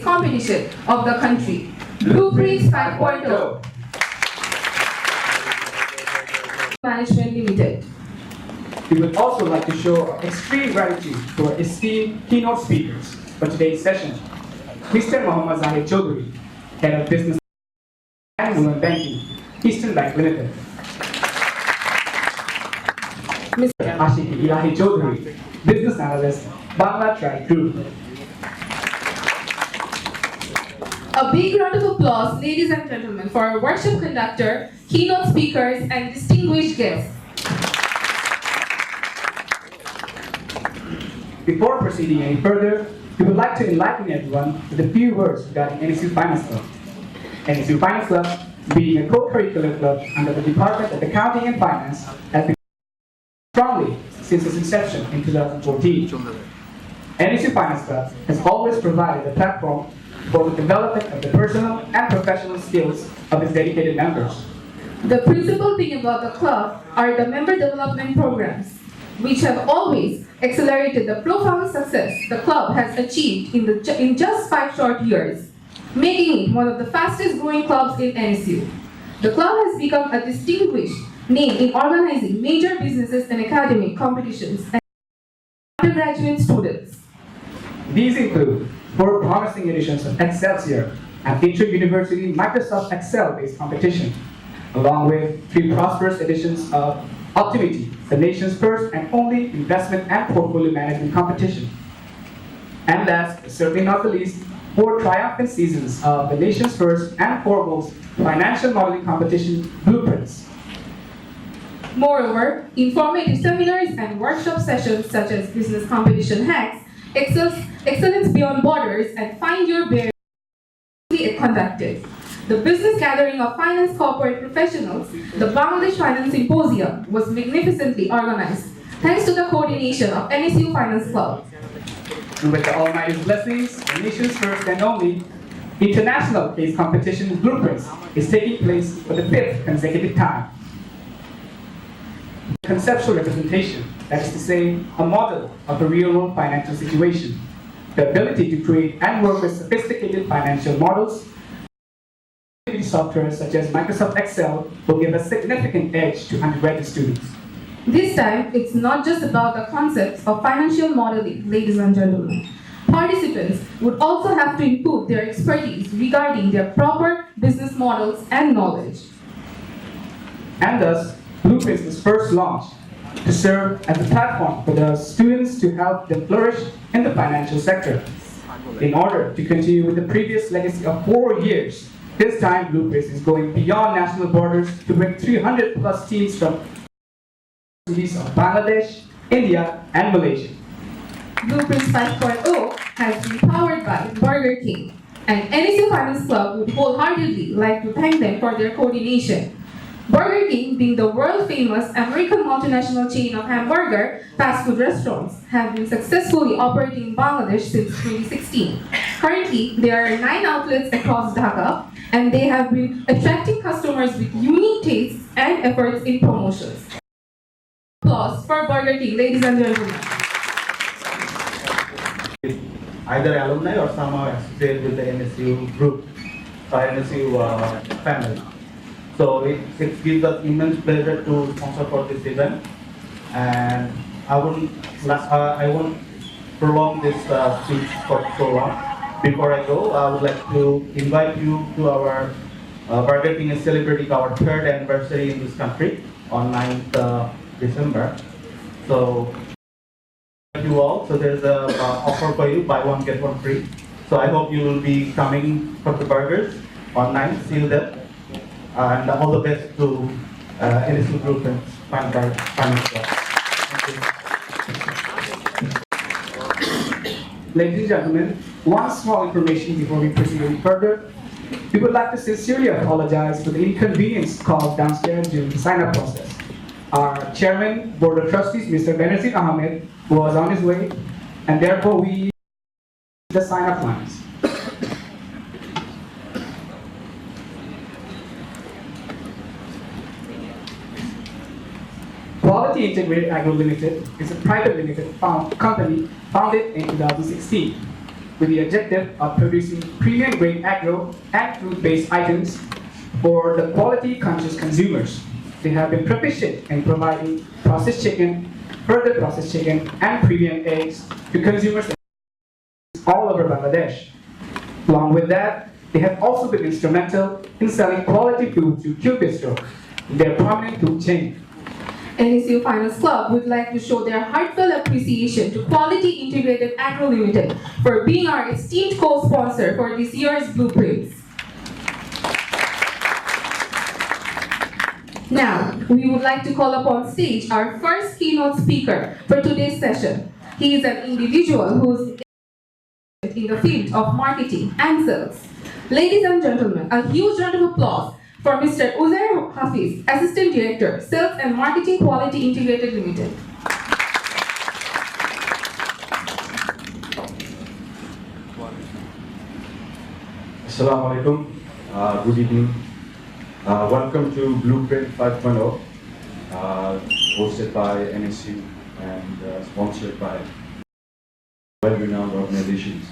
Competition of the country, Blueprints 5.0 Management Limited. We would also like to show our extreme gratitude to our esteemed keynote speakers for today's session. Mr. Mohammad Sakib Chowdhury, Head of Business and Women Banking, Eastern Bank Limited. Mr. Sakib Chowdhury, Business Analyst, Vanguard Group. A big round of applause, ladies and gentlemen, for our workshop conductor, keynote speakers, and distinguished guests. Before proceeding any further, we would like to enlighten everyone with a few words regarding NSU Finance Club. NSU Finance Club, being a co-curricular club under the Department of Accounting and Finance, has been strongly since its inception in 2014. NSU Finance Club has always provided a platform for the development of the personal and professional skills of its dedicated members. The principal thing about the club are the member development programs, which have always accelerated the profound success the club has achieved in just 5 short years, making it one of the fastest growing clubs in NSU. The club has become a distinguished name in organizing major businesses and academic competitions and undergraduate students. These include 4 promising editions of Excelsior, an inter-university Microsoft Excel-based competition, along with 3 prosperous editions of Optimity, the nation's first and only investment and portfolio management competition. And last, but certainly not the least, 4 triumphant seasons of the nation's first and foremost financial modeling competition, Blueprints. Moreover, informative seminars and workshop sessions such as Business Competition Hacks, Excellence Beyond Borders, and Find Your Bear conducted. The business gathering of finance corporate professionals, the Bangladesh Finance Symposium, was magnificently organized thanks to the coordination of NSU Finance Club. And with the Almighty's blessings, the nation's first and only international case competition Blueprints is taking place for the 5th consecutive time. Conceptual representation, that is to say, a model of a real-world financial situation. The ability to create and work with sophisticated financial models, software such as Microsoft Excel will give a significant edge to undergraduate students. This time, it's not just about the concepts of financial modeling, ladies and gentlemen. Participants would also have to input their expertise regarding their proper business models and knowledge. And thus, Blueprints was first launched to serve as a platform for the students to help them flourish in the financial sector. In order to continue with the previous legacy of 4 years, this time Blueprints is going beyond national borders to bring 300 plus teams from cities of Bangladesh, India, and Malaysia. Blueprints 5.0 has been powered by Burger King, and NSU Finance Club would wholeheartedly like to thank them for their coordination. Burger King, being the world-famous American multinational chain of hamburger fast food restaurants, have been successfully operating in Bangladesh since 2016. Currently, there are 9 outlets across Dhaka, and they have been attracting customers with unique tastes and efforts in promotions. Applause for Burger King, ladies and gentlemen. Either alumni or somehow associated with the NSU group or NSU family. So it gives us immense pleasure to sponsor for this event, and I won't prolong this speech for so long. Before I go, I would like to invite you to our Burger King is celebrating our 3rd anniversary in this country on 9th December. So you all. So there's a offer for you, buy one get one free. So I hope you will be coming for the burgers on 9th. See you there. And all the best to NSU Group and Vanguard. Thank you. Ladies and gentlemen, one small information before we proceed any further. We would like to sincerely apologize for the inconvenience caused downstairs during the sign-up process. Our Chairman, Board of Trustees, Mr. Benazir Ahmed, was on his way, and therefore we the sign-up lines. Quality Integrated Agro Limited is a private limited company founded in 2016 with the objective of producing premium grade agro and food-based items for the quality-conscious consumers. They have been proficient in providing processed chicken, further processed chicken, and premium eggs to consumers all over Bangladesh. Along with that, they have also been instrumental in selling quality food to Q Bistro, their prominent food chain. NSU Finance Club would like to show their heartfelt appreciation to Quality Integrated Agro Limited for being our esteemed co-sponsor for this year's blueprints. Now, we would like to call upon stage our first keynote speaker for today's session. He is an individual who's in the field of marketing and sales. Ladies and gentlemen, a huge round of applause for Mr. Uzair Hafiz, Assistant Director, Sales and Marketing Quality Integrated Limited. Assalamu alaikum. Good evening. Welcome to Blueprint 5.0, hosted by NSU and sponsored by well-renowned organizations.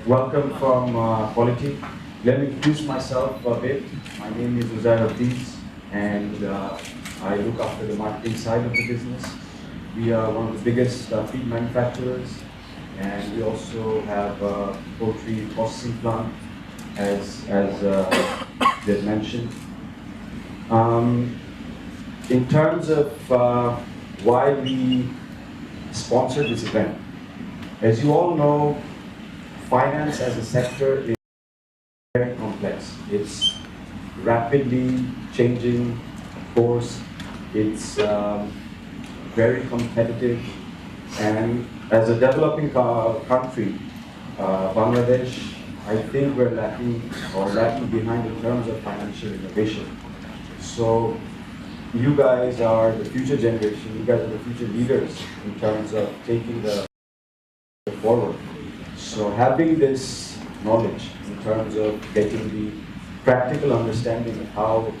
Welcome from Quality. Let me introduce myself a bit. My name is Uzair Hafiz, and I look after the marketing side of the business. We are one of the biggest feed manufacturers, and we also have a poultry processing plant, as they mentioned. In terms of why we sponsored this event, as you all know, finance as a sector is very complex. It's rapidly changing course. It's very competitive, and as a developing country, Bangladesh, I think we're lacking behind in terms of financial innovation. So you guys are the future generation. You guys are the future leaders in terms of taking the forward. So having this knowledge in terms of getting the practical understanding of how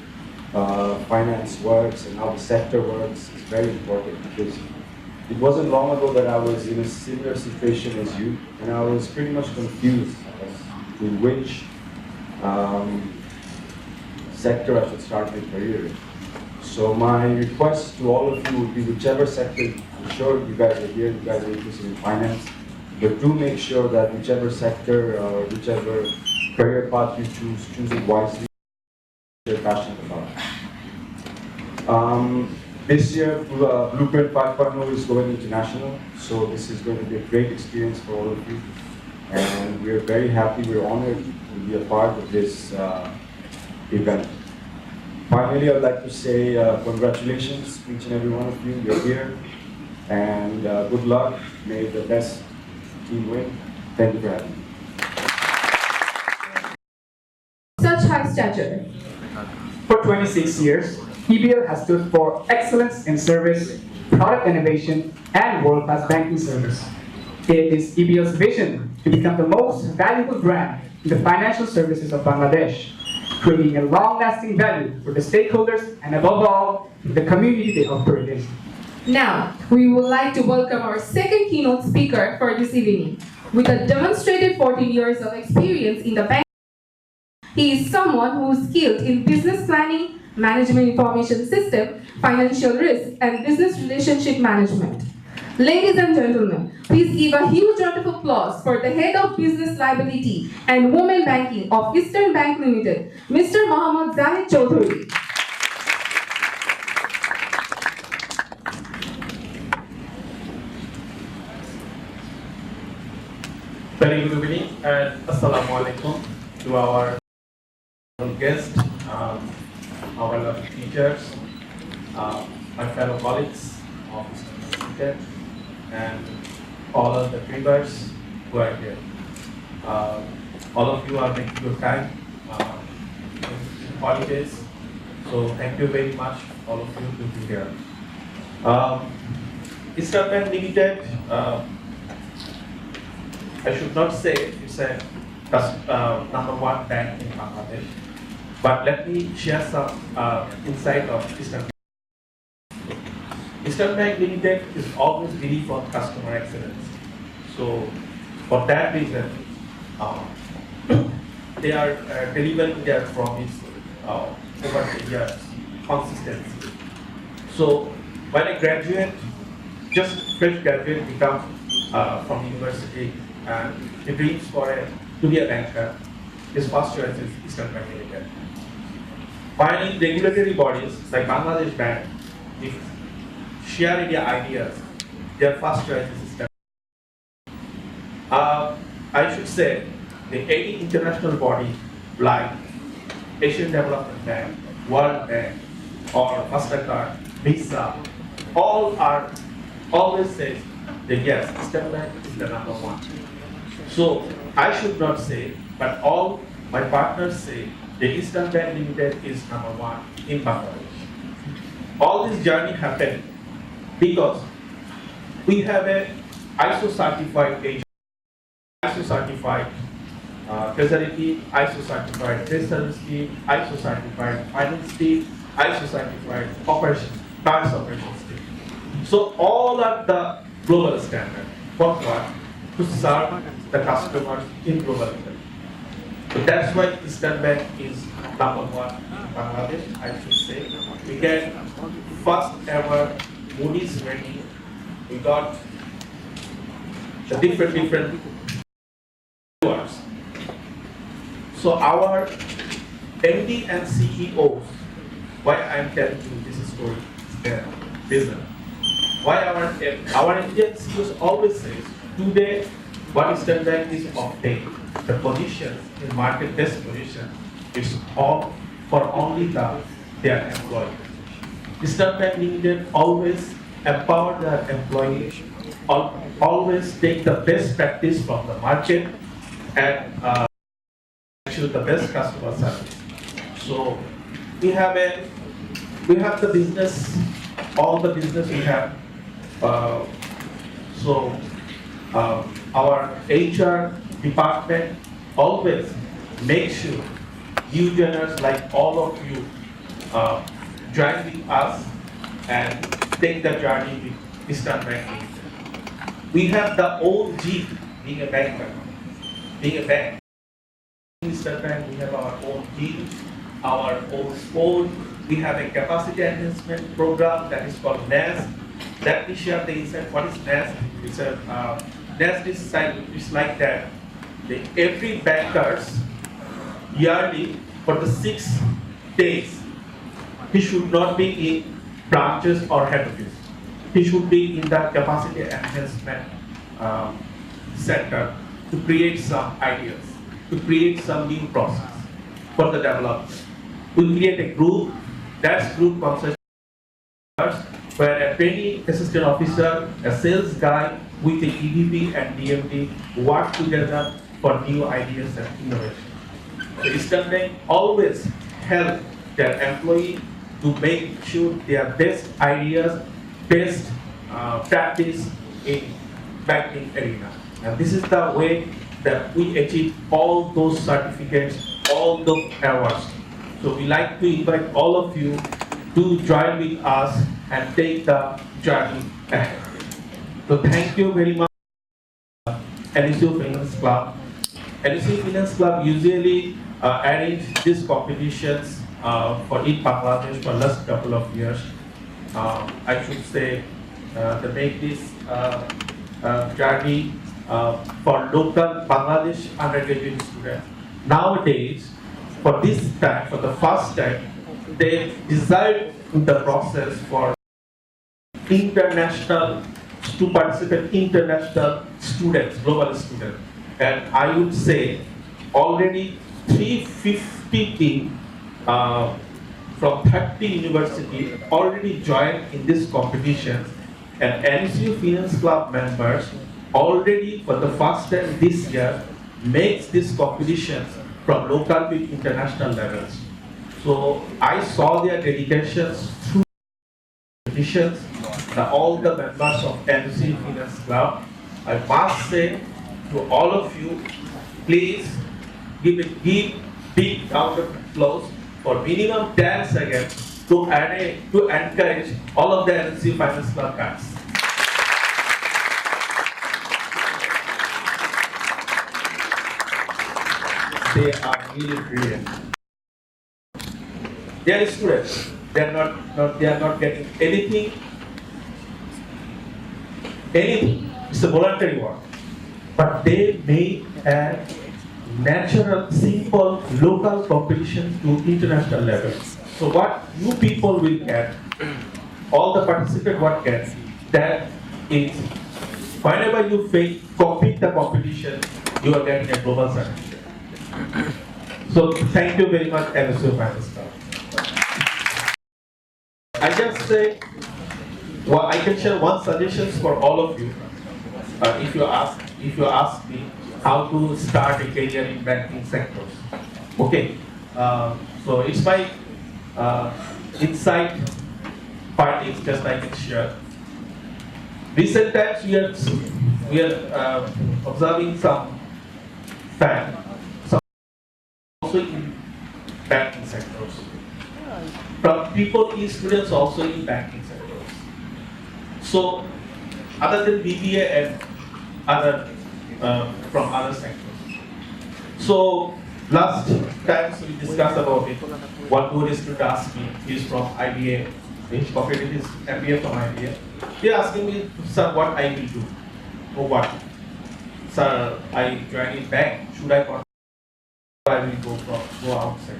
finance works and how the sector works is very important, because it wasn't long ago that I was in a similar situation as you, and I was pretty much confused as to which sector I should start my career in. So my request to all of you would be, whichever sector, I'm sure you guys are here, you guys are interested in finance, but do make sure that whichever sector or whichever career path you choose it wisely, you're passionate about. This year, Blueprint 5.0 is going international, so this is going to be a great experience for all of you. And we're very happy, we're honored to be a part of this event. Finally, I'd like to say congratulations to each and every one of you. You're here, and good luck. May the best team win. Thank you for having me. Such high stature. 26 years, EBL has stood for excellence in service, product innovation, and world-class banking service. It is EBL's vision to become the most valuable brand in the financial services of Bangladesh, creating a long-lasting value for the stakeholders and above all, the community they operate in. Now, we would like to welcome our second keynote speaker for this evening. With a demonstrated 14 years of experience in the bank, he is someone who is skilled in business planning, management information system, financial risk, and business relationship management. Ladies and gentlemen, please give a huge round of applause for the Head of Business Liability and Women Banking of Eastern Bank Limited, Mr. Mohammad Sakib Chowdhury. Very good evening and Assalamu alaikum to our guests, our lovely teachers, my fellow colleagues of Eastern Limited, and all of the members who are here. All of you are making your time in holidays, so thank you very much, all of you, to be here. Eastern Bank Limited, I should not say it's a number one bank in Bangladesh, but let me share some insight of Eastern Bank. Eastern Bank Limited is always believe on customer excellence. So for that reason, they are delivering their promise over the years, consistency. So when a graduate, just fresh graduate becomes from university, and he dreams to be a banker, his first choice is Eastern Bank Limited. Finally, regulatory bodies like Bangladesh Bank, if share any ideas, their first choice is Eastern Bank. I should say that any international body like Asian Development Bank, World Bank, or MasterCard, Visa, all are always says that yes, Eastern Bank is the number one. So I should not say, but all my partners say the Eastern Bank Limited is number one in Bangladesh. All this journey happened because we have a ISO certified agent, ISO certified treasury team, ISO certified trade service team, ISO certified finance team, ISO certified finance operations team. So all are the global standard. For what? To serve the customers in global level. So that's why Eastern Bank is number one in Bangladesh, I should say. We get first ever Moody's rating. We got the different awards. So our MD and CEOs, why I'm telling you this story is their business. Why our Indian CEOs always says today what Eastern Bank is obtained, the positions in market best position, it's all for only their employees. Eastern Bank Limited always empower their employees, always take the best practice from the market and ensure the best customer service. So we have the business, all the business we have. Our HR department always make sure new joiners like all of you join with us and take the journey with Eastern Bank. We have the own gene being a banker, being a bank. In Eastern Bank, we have our own team, our own sport. We have a capacity enhancement program that is called NAS. Let me share the insight. What is NAS? It's a NAS is like that. Every bankers yearly for the 6 days, he should not be in branches or head office. He should be in the capacity enhancement center to create some ideas, to create some new process for the development. We create a group. That group consists where a training assistant officer, a sales guy with a EVP and DMD work together for new ideas and innovation. So Eastern Bank always help their employee to make sure their best ideas, best practice in banking arena. And this is the way that we achieve all those certificates, all those awards. So we like to invite all of you to join with us and take the journey ahead. So thank you very much, NSU Finance Club. NSU Finance Club usually arrange these competitions for in Bangladesh for last couple of years. I should say to make this journey for local Bangladesh undergraduate students. Nowadays, for this time, for the first time, they desired the process for international to participate international students, global students. And I would say already 350 teams from 30 universities already joined in this competition, and NSU Finance Club members already for the first time this year makes this competition from local to international levels. So I saw their dedications through competitions. All the members of NSU Finance Club, I must say to all of you, please give a big round of applause for minimum 10 seconds to encourage all of the NSU Finance Club guys. They are really brilliant. They are students. They are not getting anything. It's a voluntary work. But they made a natural, simple, local competition to international level. So what you people will get, all the participants what get, that is whenever you complete the competition, you are getting a global certificate. So thank you very much, NSU Finance Club. I just say, well, I can share one suggestion for all of you. If you ask me how to start a career in banking sectors, okay. So it's my insight findings just I can share. Recent times we are observing some fact, some also in banking sectors. From people in students also in banking sectors. So other than BBA and other from other sectors. So last times we discussed about it. One good student asked me, he's from IBA, he's completed his MBA from IBA. They're asking me, sir, what I will do? Or what? Sir, I join in bank, should I continue? I will go outside.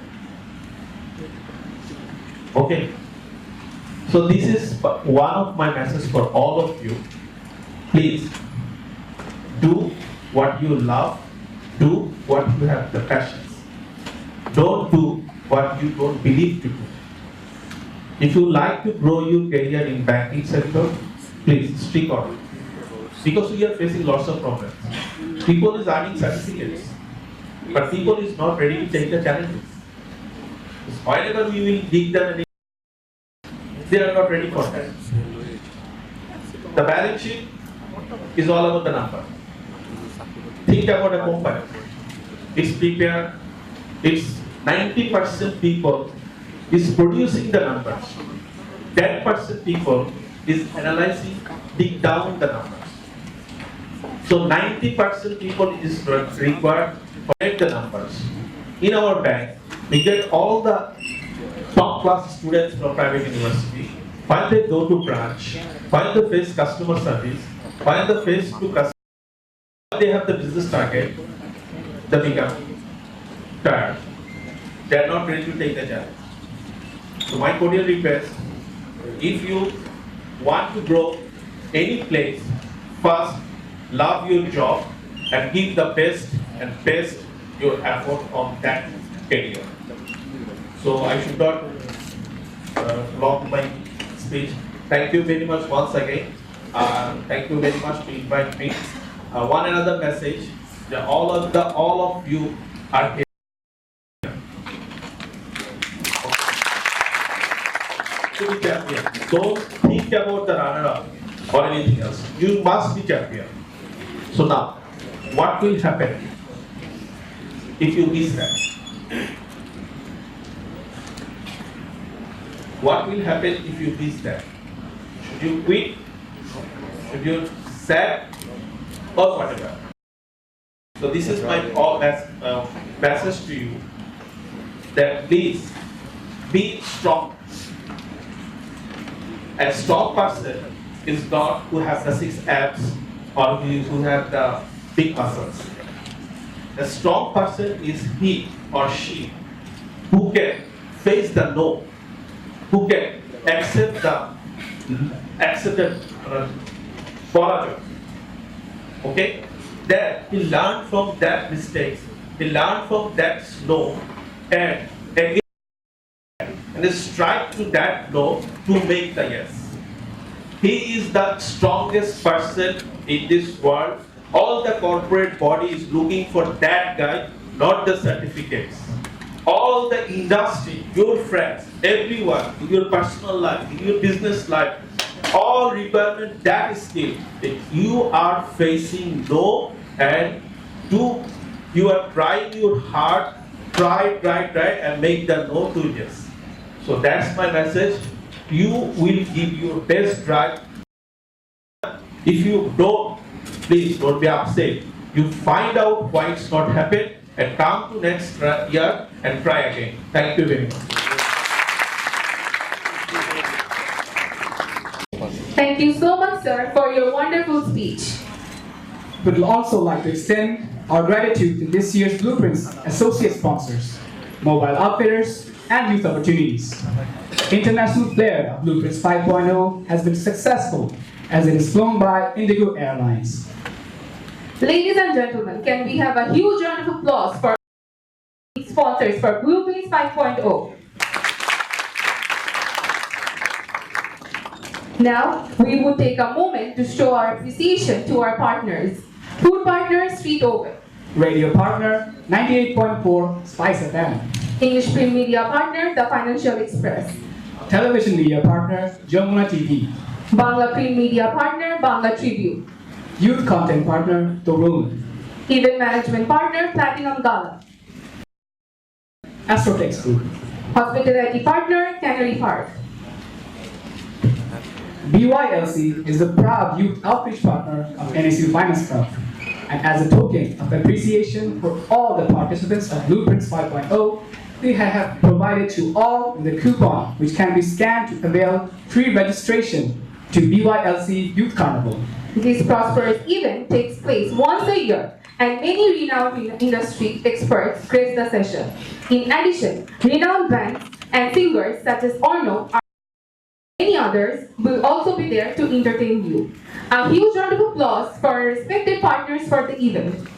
Okay. So this is one of my messages for all of you. Please do what you love, do what you have the passions. Don't do what you don't believe to do. If you like to grow your career in banking sector, please stick on it. Because we are facing lots of problems. People is earning certificates, but people is not ready to take the challenges. Whenever we will dig them, they are not ready for that. The balance sheet is all about the number. Think about a company. It's prepared. It's 90% people is producing the numbers. 10% people is analyzing, dig down the numbers. So 90% people is required to get the numbers. In our bank, we get all the top class students from private university. While they go to branch, while they face customer service, while they face to customer, they have the business target, they become tired. They are not ready to take the challenge. So my cordial request, if you want to grow any place, first love your job and give the best and best your effort on that career. So I should not block my speech. Thank you very much once again. Thank you very much to invite me. One another message that all of you are here. Don't think about the runner-up or anything else. You must be champion. So now, what will happen if you miss that? What will happen if you miss that? Should you quit? Should you sad? Or whatever? So this is my message to you, that please be strong. A strong person is not who has the 6 abs or who have the big muscles. A strong person is he or she who can face the no, who can accept the poraja. Okay? Then he learned from that mistakes, he learned from that no, and again and strike to that no to make the yes. He is the strongest person in this world. All the corporate body is looking for that guy, not the certificates. All the industry, your friends, everyone, in your personal life, in your business life, all requirement that skill that you are facing no, and you are trying your hard, try and make the no to yes. So that's my message. You will give your best try. If you don't, please don't be upset. You find out why it's not happened and come to next year and try again. Thank you very much. Thank you so much, sir, for your wonderful speech. We would also like to extend our gratitude to this year's Blueprints associate sponsors, Mobile Outfitters, and Youth Opportunities. International flair of Blueprints 5.0 has been successful as it is flown by Indigo Airlines. Ladies and gentlemen, can we have a huge round of applause for sponsors for Blueprints 5.0? Now, we would take a moment to show our appreciation to our partners. Food partner, Street Oven. Radio partner, 98.4 Spice FM. English print media partner, The Financial Express. Television media partner, Jamuna TV. Bangla print media partner, Bangla Tribune. Youth content partner, Torun. Event management partner, Platinum Gala. Astrotex Group. Hospitality partner, Canary Park. BYLC is the proud youth outreach partner of NSU Finance Club. And as a token of appreciation for all the participants of Blueprints 5.0, we have provided to all the coupon which can be scanned to avail free registration to BYLC Youth Carnival. This prosperous event takes place once a year, and many renowned industry experts grace the session. In addition, renowned bands and singers such as Orno and many others will also be there to entertain you. A huge round of applause for our respected partners for the event.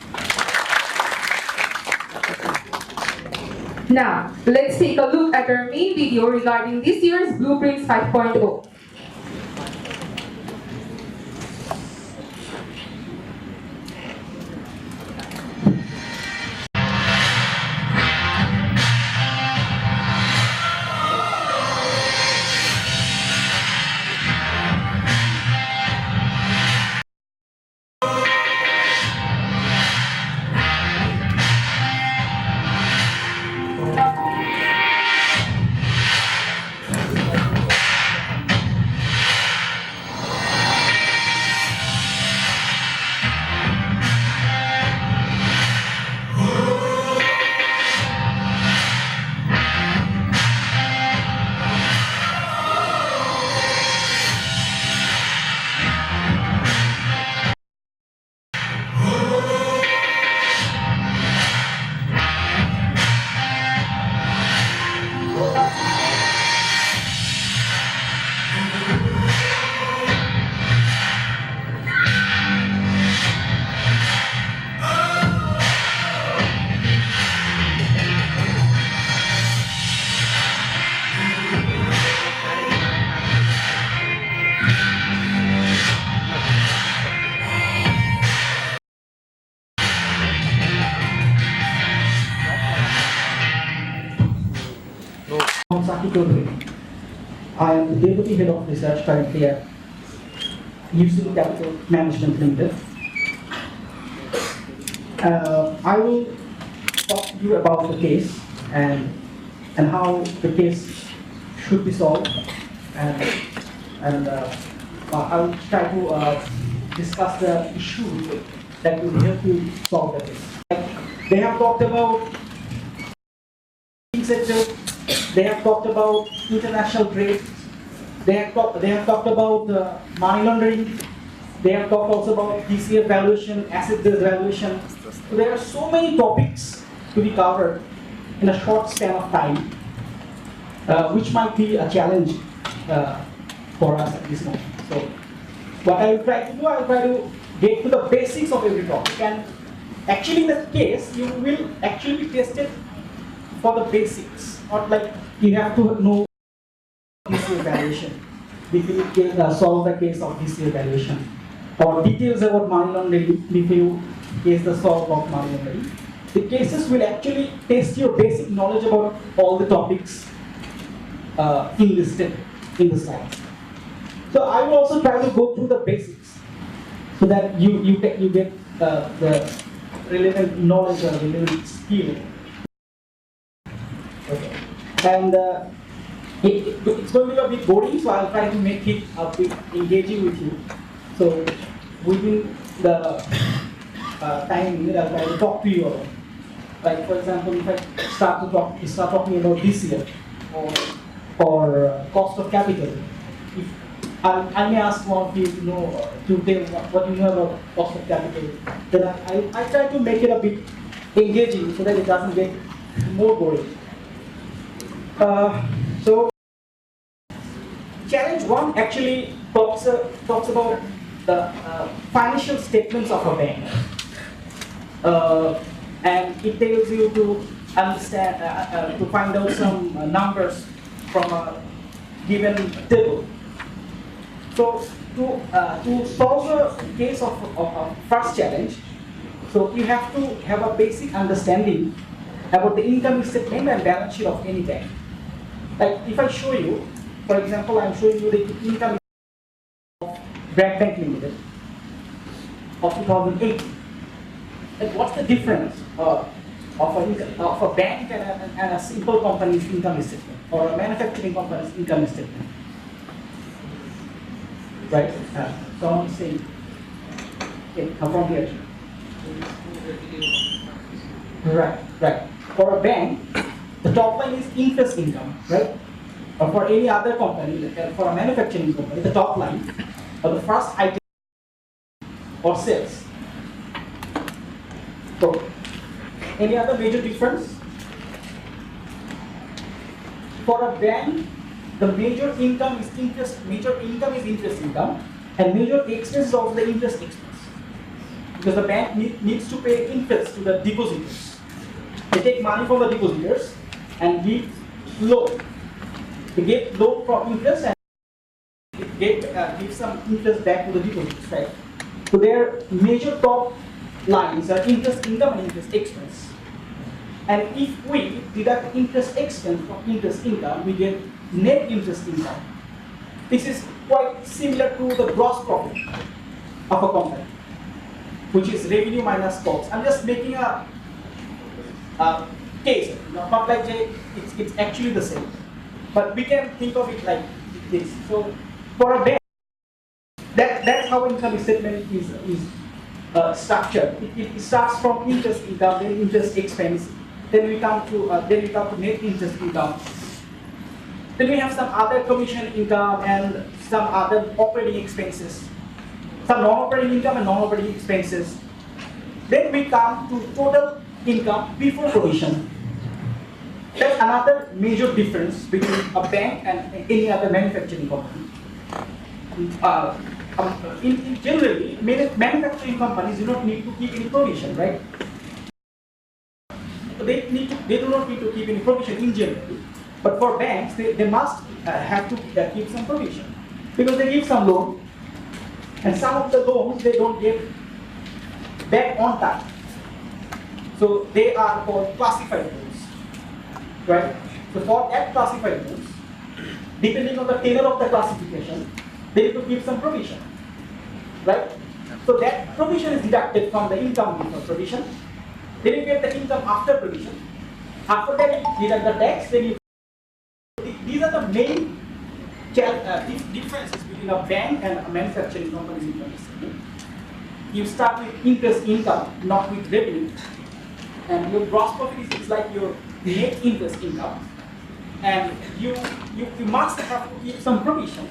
Now, let's take a look at our main video regarding this year's Blueprints 5.0. Sakib Chowdhury. I am the Deputy Head of Research currently at UC Capital Management Limited. I will talk to you about the case and how the case should be solved, and I will try to discuss the issues that will help you solve the case. They have talked about sector, they have talked about international trade, they have talked about money laundering, they have talked also about DCF valuation, asset-based valuation. So there are so many topics to be covered in a short span of time, which might be a challenge for us at this moment. So what I will try to do, I will try to get to the basics of every topic, and actually in the case, you will actually be tested for the basics, not like you have to know DCF valuation if you solve the case of DCF valuation, or details about money laundering if you case the solve of money laundering. The cases will actually test your basic knowledge about all the topics enlisted in the slides. So I will also try to go through the basics so that you get the relevant knowledge or relevant skill. Okay. And it's going to be a bit boring, so I'll try to make it a bit engaging with you. So within the time limit, I'll try to talk to you about. Like for example, if I start talking about this year or cost of capital, if I may ask one of you to know to tell what you know about cost of capital, then I try to make it a bit engaging so that it doesn't get more boring. So challenge 1 actually talks about the financial statements of a bank, and it tells you to understand to find out some numbers from a given table. So to solve the case of first challenge, so you have to have a basic understanding about the income statement and balance sheet of any bank. Like if I show you, for example, I'm showing you the income of Bragg Bank Limited of 2008. And what's the difference of a bank and a simple company's income statement, or a manufacturing company's income statement? Right? Someone saying, okay, come from here. Right. For a bank, the top line is interest income, right? Or for any other company, for a manufacturing company, the top line, or the first item, or sales. So, any other major difference? For a bank, the major income is interest income, and major expense is also the interest expense. Because the bank needs to pay interest to the depositors. They take money from the depositors and give loan. They get loan from interest and give some interest back to the depositors, right? So their major top lines are interest income and interest expense. And if we deduct interest expense from interest income, we get net interest income. This is quite similar to the gross profit of a company, which is revenue minus costs. I'm just making a case, not like it's actually the same, but we can think of it like this. So for a bank, that's how income statement is structured. It starts from interest income, then interest expense, then we come to net interest income. Then we have some other commission income and some other operating expenses, some non-operating income and non-operating expenses. Then we come to total income before provision. That's another major difference between a bank and any other manufacturing company. Generally, manufacturing companies do not need to keep any provision, right? They do not need to keep any provision in general. But for banks, they must have to keep some provision, because they give some loan, and some of the loans they don't get back on time. So they are called classified loans, right? So for that classified loans, depending on the tenor of the classification, they need to give some provision, right? So that provision is deducted from the income before provision. Then you get the income after provision. After that, you deduct the tax. Then you. These are the main differences between a bank and a manufacturing company's income statement. You start with interest income, not with revenue, and your gross profit is like your net interest income, and you must have to keep some provision,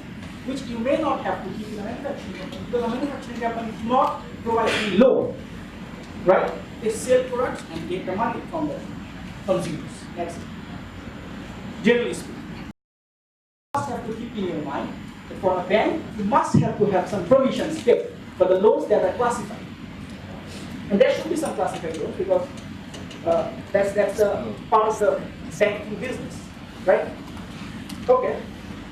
which you may not have to keep in a manufacturing company, because a manufacturing company does not provide any loan, right? They sell products and get the money from the consumers. That's it. Generally speaking. Must have to keep in your mind that for a bank, you must have to have some provisions kept for the loans that are classified. And there should be some classified loans because that's a part of the banking business, right? Okay.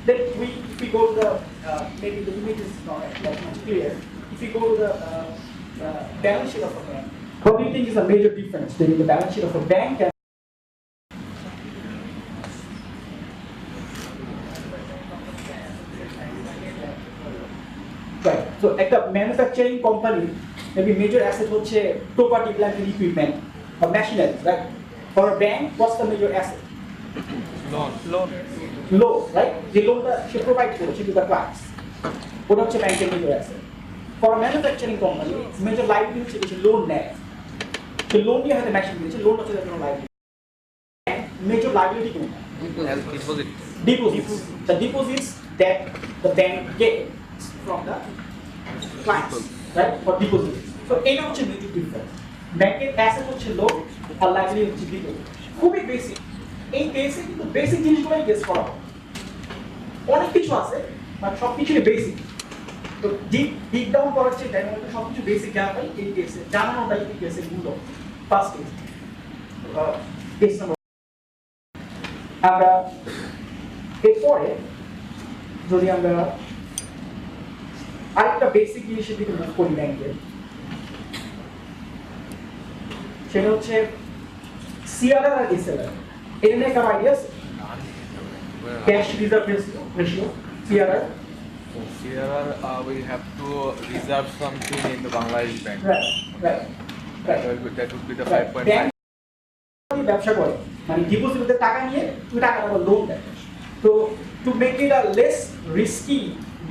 Then if we go to the, maybe the image is not that much clear. If we go to the balance sheet of a bank, what do you think is a major difference between the balance sheet of a bank and right? So at a manufacturing company, maybe major asset হচ্ছে property, plant and equipment or machinery, right? For a bank, what's the major asset? Loan, right? The loan that she provides to the clients. ওটা হচ্ছে ব্যাংকের major asset. For a manufacturing company, major liability হচ্ছে loan নেয়। So loan নিয়ে হয়তো machine দিয়েছে, loan হচ্ছে কোনো liability. Major liability কোনটা? Deposits. The deposits that the bank gets from the clients, right? For deposits. So এটা হচ্ছে major difference. ব্যাংকের asset হচ্ছে loan আর liability হচ্ছে deposit. খুবই বেসিক। এই বেসিক কিন্তু বেসিক জিনিসগুলোই গেস করা হয়। অনেক কিছু আছে, বাট সবকিছুই বেসিক। তো ডিপ ডাউন করার চেয়ে তাই আমরা সবকিছু বেসিক জানাটাই এই কেসে জানানোটাই এই কেসের মূল ফার্স্ট কেস। কেস নাম্বার আমরা এরপরে যদি আমরা আরেকটা বেসিক জিনিসের দিকে মুভ করি ব্যাংকের, সেটা হচ্ছে সিআরআর আর এসএলআর। এটা নিয়ে কার আইডিয়া আছে? Cash reserve ratio CRR. CRR, we have to reserve something in the Bangladesh bank. Right. That would be the 5.5. ব্যবসা করে মানে ডিপোজিটে টাকা নিয়ে ওই টাকাটা লোন দেয়। তো to make it a less risky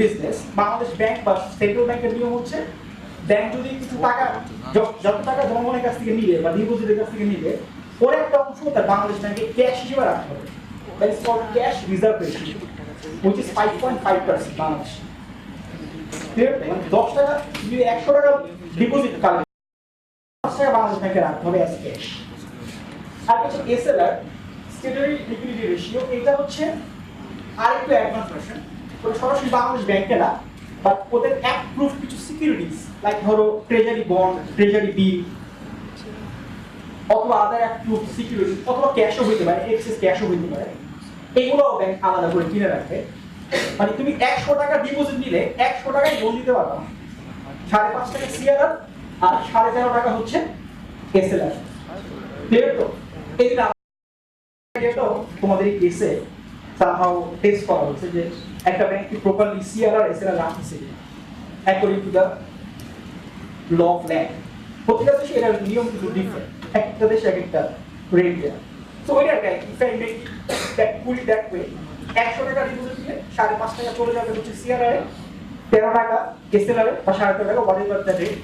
business, Bangladesh bank বা সেন্ট্রাল ব্যাংকের নিয়ম হচ্ছে ব্যাংক যদি কিছু টাকা যত টাকা জনগণের কাছ থেকে নিবে বা ডিপোজিটের কাছ থেকে নিবে, ওর একটা অংশ তার বাংলাদেশ ব্যাংকে ক্যাশ হিসেবে রাখতে হবে। That is called cash reserve ratio, which is 5.5% Bangladesh. Clear? মানে 10 টাকা যদি 100 টাকা ডিপোজিট করে 10 টাকা বাংলাদেশ ব্যাংকে রাখতে হবে অ্যাজ ক্যাশ। আর হচ্ছে এসএলআর, স্ট্যাটুটরি লিকুইডিটি রেশিও, এটা হচ্ছে আরেকটু অ্যাডভান্স ভার্সন। ওটা সরাসরি বাংলাদেশ ব্যাংকে না, বাট ওদের অ্যাপ্রুভড কিছু সিকিউরিটিজ লাইক ধরো ট্রেজারি বন্ড, ট্রেজারি বিল অথবা আদার অ্যাপ্রুভড সিকিউরিটি অথবা ক্যাশও হইতে পারে, এক্সেস ক্যাশও হইতে পারে। এগুলোও ব্যাংক আলাদা করে কিনে রাখবে। মানে তুমি 100 টাকা ডিপোজিট নিলে 100 টাকায় লোন দিতে পারবা, 5.5 টাকা সিআরআর আর 13.5 টাকা হচ্ছে এসএলআর। ক্লিয়ার? তো এই এটাও তোমাদের এই কেসে সামহাউ টেস্ট করা হচ্ছে যে একটা ব্যাংক কি প্রপারলি সিআরআর এসএলআর রাখছে according to the law of land. প্রতিটা দেশে এটার নিয়ম কিন্তু ডিফারেন্ট, একটা দেশে এক একটা রেট দেয়। সো ওইটা if I make that put it that way, 100 টাকা ডিপোজিট দিলে 5.5 টাকা চলে যাবে হচ্ছে সিআরআর, 13 টাকা এসএলআর বা 13.5 টাকা হোয়াট এভার দ্য রেট,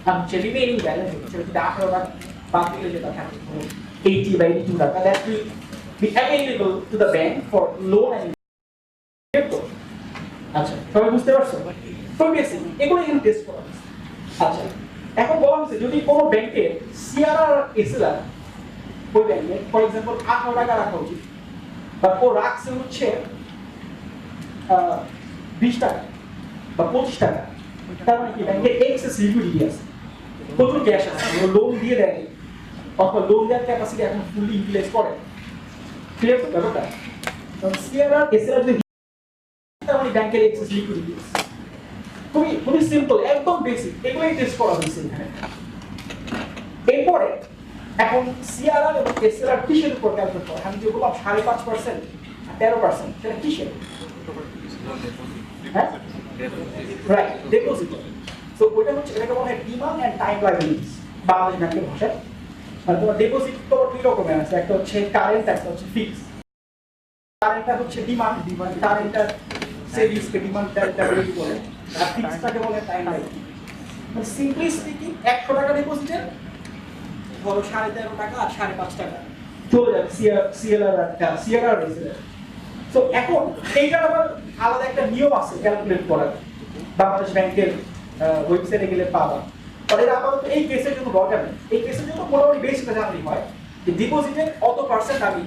আর হচ্ছে রিমেইনিং ব্যালেন্স হচ্ছে 18 টাকা বাদ দিলে যেটা থাকে 80 বা 82 টাকা, that will be available to the bank for loan and আচ্ছা সবাই বুঝতে পারছো? তো বেসিক এগুলো এখানে টেস্ট করা হচ্ছে। আচ্ছা এখন বলা হচ্ছে যদি কোনো ব্যাংকে সিআরআর এসএলআর ওই ব্যাংকে ফর এক্সাম্পল 18 টাকা রাখা উচিত, বাট ও রাখছে হচ্ছে 20 টাকা বা 25 টাকা, তার মানে কি ব্যাংকে এক্সেস লিকুইডিটি আছে, প্রচুর ক্যাশ আছে, ও লোন দিয়ে দেয় অথবা লোন দেওয়ার ক্যাপাসিটি এখন ফুলি ইউটিলাইজ করে। ক্লিয়ার তো ব্যাপারটা? কারণ সিআরআর এসএলআর যদি তার মানে ব্যাংকের এক্সেস লিকুইডিটি আছে। খুবই সিম্পল, একদম বেসিক, এগুলোই টেস্ট করা হয়েছে এখানে। এরপরে এখন সিআরআর এবং এসএলআর কিসের উপর ক্যালকুলেট করে? আমি যে বললাম 5.5% 13%, সেটা কিসের? হ্যাঁ রাইট, ডিপোজিট। সো ওটা হচ্ছে, এটাকে বলা হয় demand and time liabilities Bangladesh ব্যাংকের ভাষায়। মানে তোমার ডিপোজিট তো দুই রকমের আছে, একটা হচ্ছে কারেন্ট, একটা হচ্ছে ফিক্সড। কারেন্টটা হচ্ছে ডিমান্ড, কারেন্টটা সেভিংসকে ডিমান্ড লাইবিলিটি বলে, আর ফিক্সডটাকে বলে টাইম লাইবিলিটি। মানে সিম্পলি স্পিকিং 100 টাকা ডিপোজিটের ধরো 13.5 টাকা আর 5.5 টাকা চলে যাবে সিএলআর আর সিআরআর রেসিডেন্ট। সো এখন এইটার আবার আলাদা একটা নিয়ম আছে ক্যালকুলেট করার, বাংলাদেশ ব্যাংকের ওয়েবসাইটে গেলে পাবা। আর এটা আপাতত এই কেসের জন্য দরকার নেই, এই কেসের জন্য মোটামুটি বেসিকটা জানলেই হয় যে ডিপোজিটের কত পার্সেন্ট আমি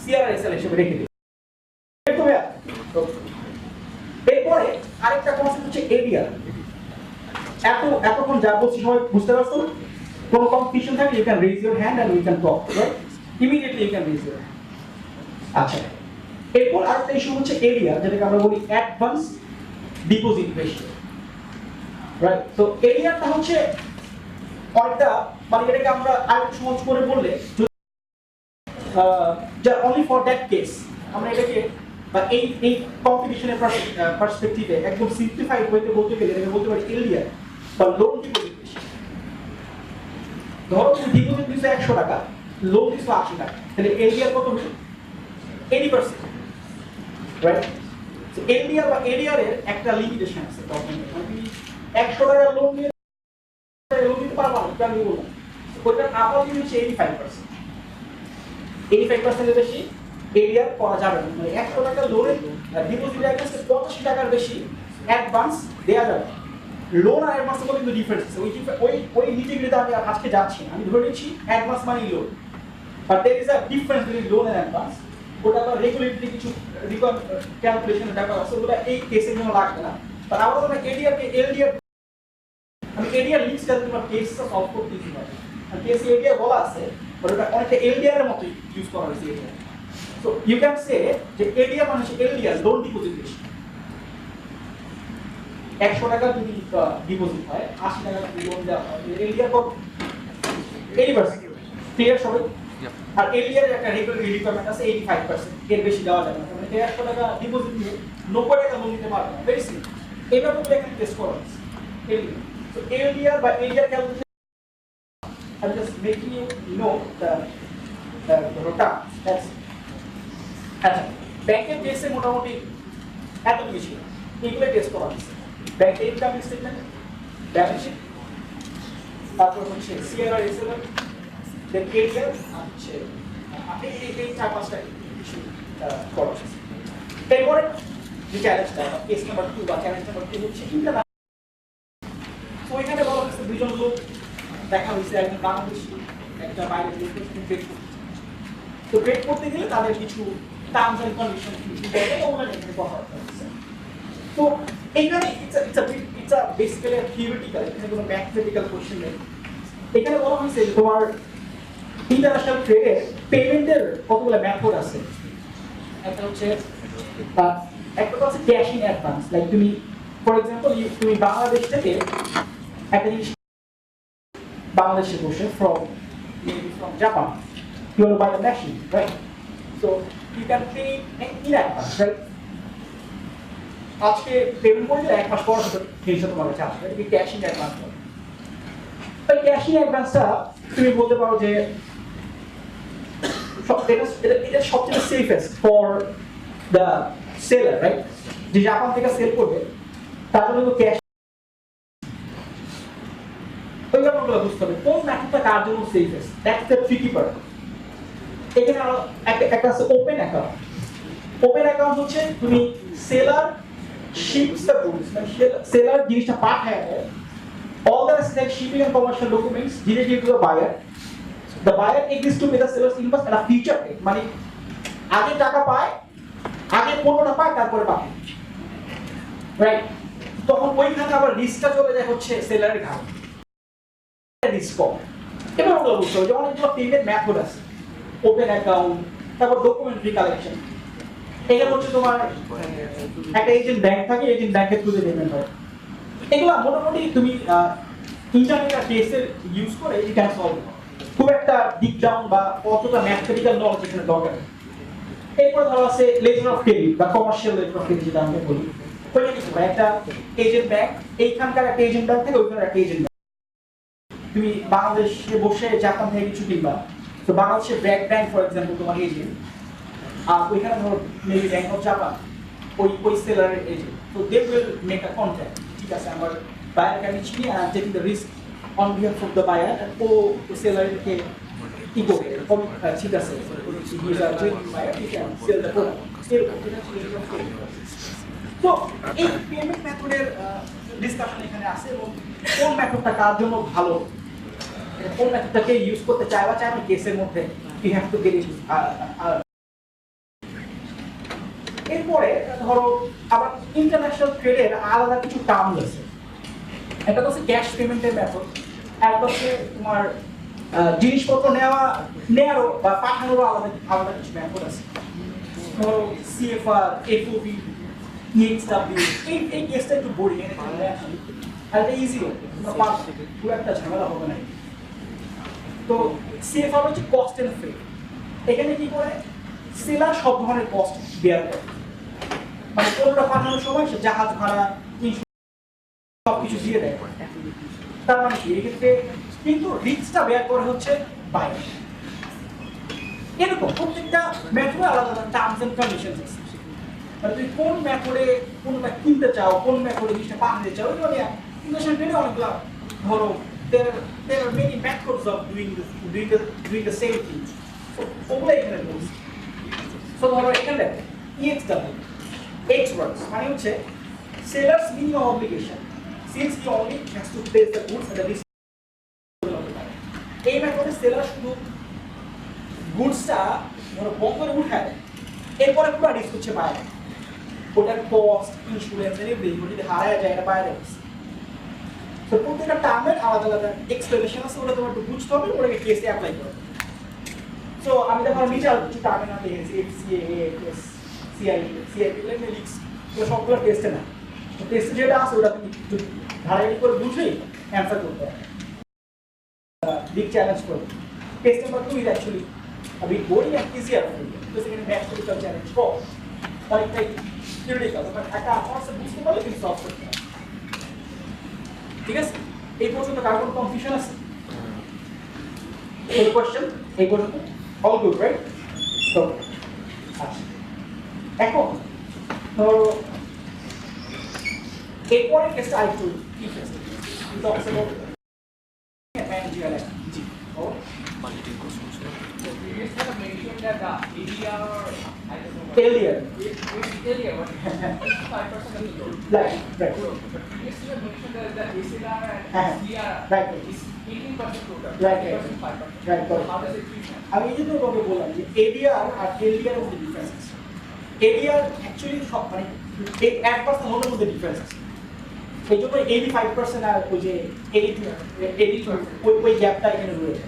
সিআরআরএসএল হিসেবে রেখে দিই। এরপরে আরেকটা কনসেপ্ট হচ্ছে এরিয়ার। এতক্ষণ যা বলছি সবাই বুঝতে পারছো? কোনো কম্পিটিশন থাকলে you can raise your hand and we can talk, right? Immediately you can raise your hand. আচ্ছা, এরপর আরেকটা ইস্যু হচ্ছে এরিয়া, যেটাকে আমরা বলি অ্যাডভান্স ডিপোজিট রেশিও, রাইট? তো এরিয়াটা হচ্ছে অনেকটা, মানে এটাকে আমরা আরেকটু সহজ করে বললে যা অনলি ফর দ্যাট কেস আমরা এটাকে বা এই কম্পিটিশনের পার্সপেক্টিভে একদম সিম্পলিফাইড ওয়েতে বলতে গেলে এটাকে বলতে পারি এরিয়া বা লোন ডিপোজিট রেশিও। ধরো তুমি ডিপোজিট দিছো 100 টাকা, লোন দিছো 80 টাকা, তাহলে এরিয়া কত হবে? 80%, রাইট? সো এরিয়া বা এরিয়ার একটা লিমিটেশন আছে, তখন তুমি 100 টাকা লোন নিয়ে লোন দিতে পারবা না, আমি বললাম ওইটার আপাতত হচ্ছে 85%। 85% এর বেশি এরিয়া করা যাবে না, মানে 100 টাকা লোনের ডিপোজিট এগেইনস্ট 85 টাকার বেশি অ্যাডভান্স দেয়া যাবে। লোন আর অ্যাডভান্স মধ্যে কিন্তু ডিফারেন্স আছে, ওই নিটিগ্রিটিতে আমি আজকে যাচ্ছি না, আমি ধরে নিচ্ছি অ্যাডভান্স মানে loan, but there is a difference between loan and advance. ওটা তো রেগুলেটরি কিছু ক্যালকুলেশনের ব্যাপার আছে, ওটা এই কেসের জন্য লাগবে না। বাট আমরা তো এডিআরকে এলডিআর, আমি এডিআর লিংকস করতে তোমার কেসটা সলভ করতে দিতে পারি, আর কেস এডিআর বলা আছে, বাট ওটা অনেকটা এলডিআর এর মতো ইউজ করা হয়েছে ADR. So you can say যে এডিআর মানে হচ্ছে এলডিআর, লোন ডিপোজিট রেশিও। 100 টাকা যদি ডিপোজিট হয়, 80 টাকা যদি লোন দেওয়া হয়, এলডিআর কত? 80%। ক্লিয়ার সবাই? আর এলডিআর এর একটা রেগুলেটরি রিকোয়ারমেন্ট আছে 85%, এর বেশি দেওয়া যাবে না। মানে 100 টাকা ডিপোজিট দিয়ে 90 টাকা লোন নিতে পারবে না, ভেরি সিম্পল। এটা বলে এখানে টেস্ট করা হচ্ছে এলডিআর। সো এলডিআর বা LDR calculation, I'm just making you know the rota. That's আচ্ছা, ব্যাংকের কেসে মোটামুটি এত কিছু এগুলো টেস্ট করা হচ্ছে। ব্যাংকের ইনকাম স্টেটমেন্ট, ব্যালেন্স শিট, তারপর হচ্ছে সিআরআর এসএলআর, দেন এরিয়ার, হচ্ছে এই 4-5টা ইস্যু করা হচ্ছে। এরপরে যে চ্যালেঞ্জটা, কেস নাম্বার 2 বা চ্যালেঞ্জ নাম্বার 2 হচ্ছে ইন্টারন্যাশনাল। তো এখানে বলা হচ্ছে দুজন লোক দেখা হয়েছে, একজন বাংলাদেশি, একটা বাইরের লোক, ট্রেড করতে। তো ট্রেড করতে গেলে তাদের কিছু টার্মস এন্ড কন্ডিশন কিছু জায়গায় ওগুলো এখানে কথা হচ্ছে। তো এখানে ইটস আ বেসিক্যালি থিওরিটিক্যাল, এখানে কোনো ম্যাথমেটিক্যাল কোশ্চেন নেই। এখানে বলা হয়েছে যে তোমার ইন্টারন্যাশনাল ট্রেডে পেমেন্টের কতগুলো মেথড আছে। একটা হচ্ছে ক্যাশ ইন অ্যাডভান্স, লাইক তুমি ফর এক্সাম্পল তুমি বাংলাদেশ থেকে একটা জিনিস বাংলাদেশে বসে from Japan, you want to buy the machine, right? So you can pay in advance, right? আজকে পেমেন্ট করে দিলে 1 মাস পর জিনিসটা তোমার কাছে আসবে, এটা ক্যাশ ইন অ্যাডভান্স। ওই ক্যাশ ইন অ্যাডভান্সটা তুমি বলতে পারো যে এটা সবচেয়ে safest for the seller, right? যে জাপান থেকে সেল করবে তার জন্য ক্যাশ, ওই ব্যাপারগুলো বুঝতে হবে কোন মেথডটা কার জন্য safest. That's the tricky part. এখানে একটা আছে ওপেন অ্যাকাউন্ট। ওপেন অ্যাকাউন্ট হচ্ছে তুমি সেলার শিপস দ্য গুডস, মানে সেলার জিনিসটা পাঠায় দেয়, all the like shipping and commercial documents directly to the buyer. The buyer agrees to pay the seller's invoice at a future date, মানে আগে টাকা পায়, আগে পণ্যটা পায়, তারপরে পাঠায়, রাইট? তখন ওইখানে আবার রিস্কটা চলে যায় হচ্ছে সেলারের ঘাড়ে, রিস্ক কম। এবার আমরা বুঝতে হবে যে অনেকগুলো পেমেন্ট মেথড আছে, ওপেন অ্যাকাউন্ট, তারপর ডকুমেন্টারি কালেকশন। এখানে হচ্ছে তোমার একটা এজেন্ট ব্যাংক থাকে, এজেন্ট ব্যাংকের থ্রুতে পেমেন্ট হয়। এগুলো মোটামুটি তুমি ইন্টারনেট আর কেসের ইউজ করে ইউ ক্যান সলভ। খুব একটা ডিপ ডাউন বা অতটা ম্যাথমেটিক্যাল নলেজ এখানে দরকার নেই। এরপর ধরো আছে লেটার অফ ক্রেডিট বা কমার্শিয়াল লেটার অফ ক্রেডিট যেটা আমরা বলি। ওইটা কিছু ভাই একটা এজেন্ট ব্যাংক, এইখানকার একটা এজেন্ট ব্যাংক থেকে ওইখানে একটা এজেন্ট ব্যাংক। তুমি বাংলাদেশে বসে জাপান থেকে কিছু কিনবা, তো বাংলাদেশের ব্যাংক ফর এক্সাম্পল তোমার এজেন্ট, আর ওইখানে ধরো মেবি ব্যাংক অফ জাপান ওই সেলারের এজেন্ট, তো they will make a contract, ঠিক আছে আমার বায়ারকে আমি চিনি আর taking the risk on behalf of the buyer, ও সেলারকে কি করবে ঠিক আছে he is a genuine buyer, he can sell the product. তো এই পেমেন্ট মেথডের ডিসকাশন এখানে আছে এবং কোন মেথডটা কার জন্য ভালো, কোন মেথডটাকে ইউজ করতে চাই বা চাই আমি কেসের মধ্যে you have to get it. এরপরে ধরো আবার ইন্টারন্যাশনাল ট্রেডের আলাদা কিছু টার্ম আছে। একটা হচ্ছে ক্যাশ পেমেন্টের মেথড, একটা হচ্ছে তোমার জিনিসপত্র নেওয়ারও বা পাঠানোরও আলাদা কিছু মেথড আছে। ধরো সিএফআর, এফওবি, ইএক্সডব্লিউ, এই কেসটা একটু বোরিং, আর এটা ইজি খুব একটা ঝামেলা হবে না। তো সিএফআর হচ্ছে কস্ট এন্ড ফ্রেট। এখানে কি করে সেলার সব ধরনের কস্ট বেয়ার করে, মানে কোনটা পাঠানোর সময় সে জাহাজ ভাড়া সবকিছু দিয়ে দেয়। তার মানে কি এক্ষেত্রে কিন্তু রিস্কটা বেয়ার করে হচ্ছে বায়ার। এরকম প্রত্যেকটা মেথডে আলাদা আলাদা টার্মস এন্ড কন্ডিশনস আছে। মানে তুমি কোন মেথডে কোনটা কিনতে চাও, কোন মেথডে জিনিসটা পাঠাতে চাও, এটা নিয়ে ইন্টারন্যাশনাল ট্রেডে অনেকগুলো ধরো there are many methods of doing the same thing. So ওগুলো এখানে বলছি। সো ধরো এখানে দেখো EXW X works মানে হচ্ছে seller's minimum obligation since he only has to place the goods at the risk. এই মেথডে সেলার শুধু গুডসটা ধরো বন্ধরে উঠায়, এরপরে পুরো রিস্ক হচ্ছে বায়ার, ওটার কস্ট, ইন্স্যুরেন্স এভরিথিং যদি হারায় যায় এটা বায়ার রিস্ক। তো প্রত্যেকটা টার্মের আলাদা আলাদা এক্সপ্লেনেশন আছে, ওটা তোমার একটু বুঝতে হবে, ওটাকে কেসে অ্যাপ্লাই করবে। সো আমি দেখো নিচে আর কিছু টার্মের নাম লিখেছি, এফসিএএস, সিআইপি, লিক্স, তো সবগুলো টেস্টে না, তো টেস্টে যেটা আছে ওটা তুমি ধারাবাহিক করে বুঝেই অ্যান্সার করতে হবে। বিগ চ্যালেঞ্জ করবে test number 2 is actually a bit boring and easier for you because এখানে ম্যাথমেটিক্যাল চ্যালেঞ্জ কম, অনেকটাই থিওরিটিক্যাল, বাট একটা কনসেপ্ট বুঝতে পারলে তুমি সলভ করতে পারবে। ঠিক আছে, এই পর্যন্ত কার কোনো কনফিউশন আছে? এই কোশ্চেন এই পর্যন্ত অল গুড রাইট? তো আচ্ছা এখন ধরো এরপরে কেসটা আরেকটু ইন্টারেস্টিং, কিন্তু অবশ্য managerial G O failure. Failure, what? 5% of the load. Right. The ACLR and CR Right. is 18% total. Right. 5%. Right. How does it treat? আমি এই জন্য তোমাকে বললাম যে ADR আর LDR এর মধ্যে ডিফারেন্স আছে। ADR অ্যাকচুয়ালি সব মানে 1% হলের মধ্যে ডিফারেন্স আছে। এই জন্য 85% আর ওই যে 82 ওই গ্যাপটা এখানে রয়েছে।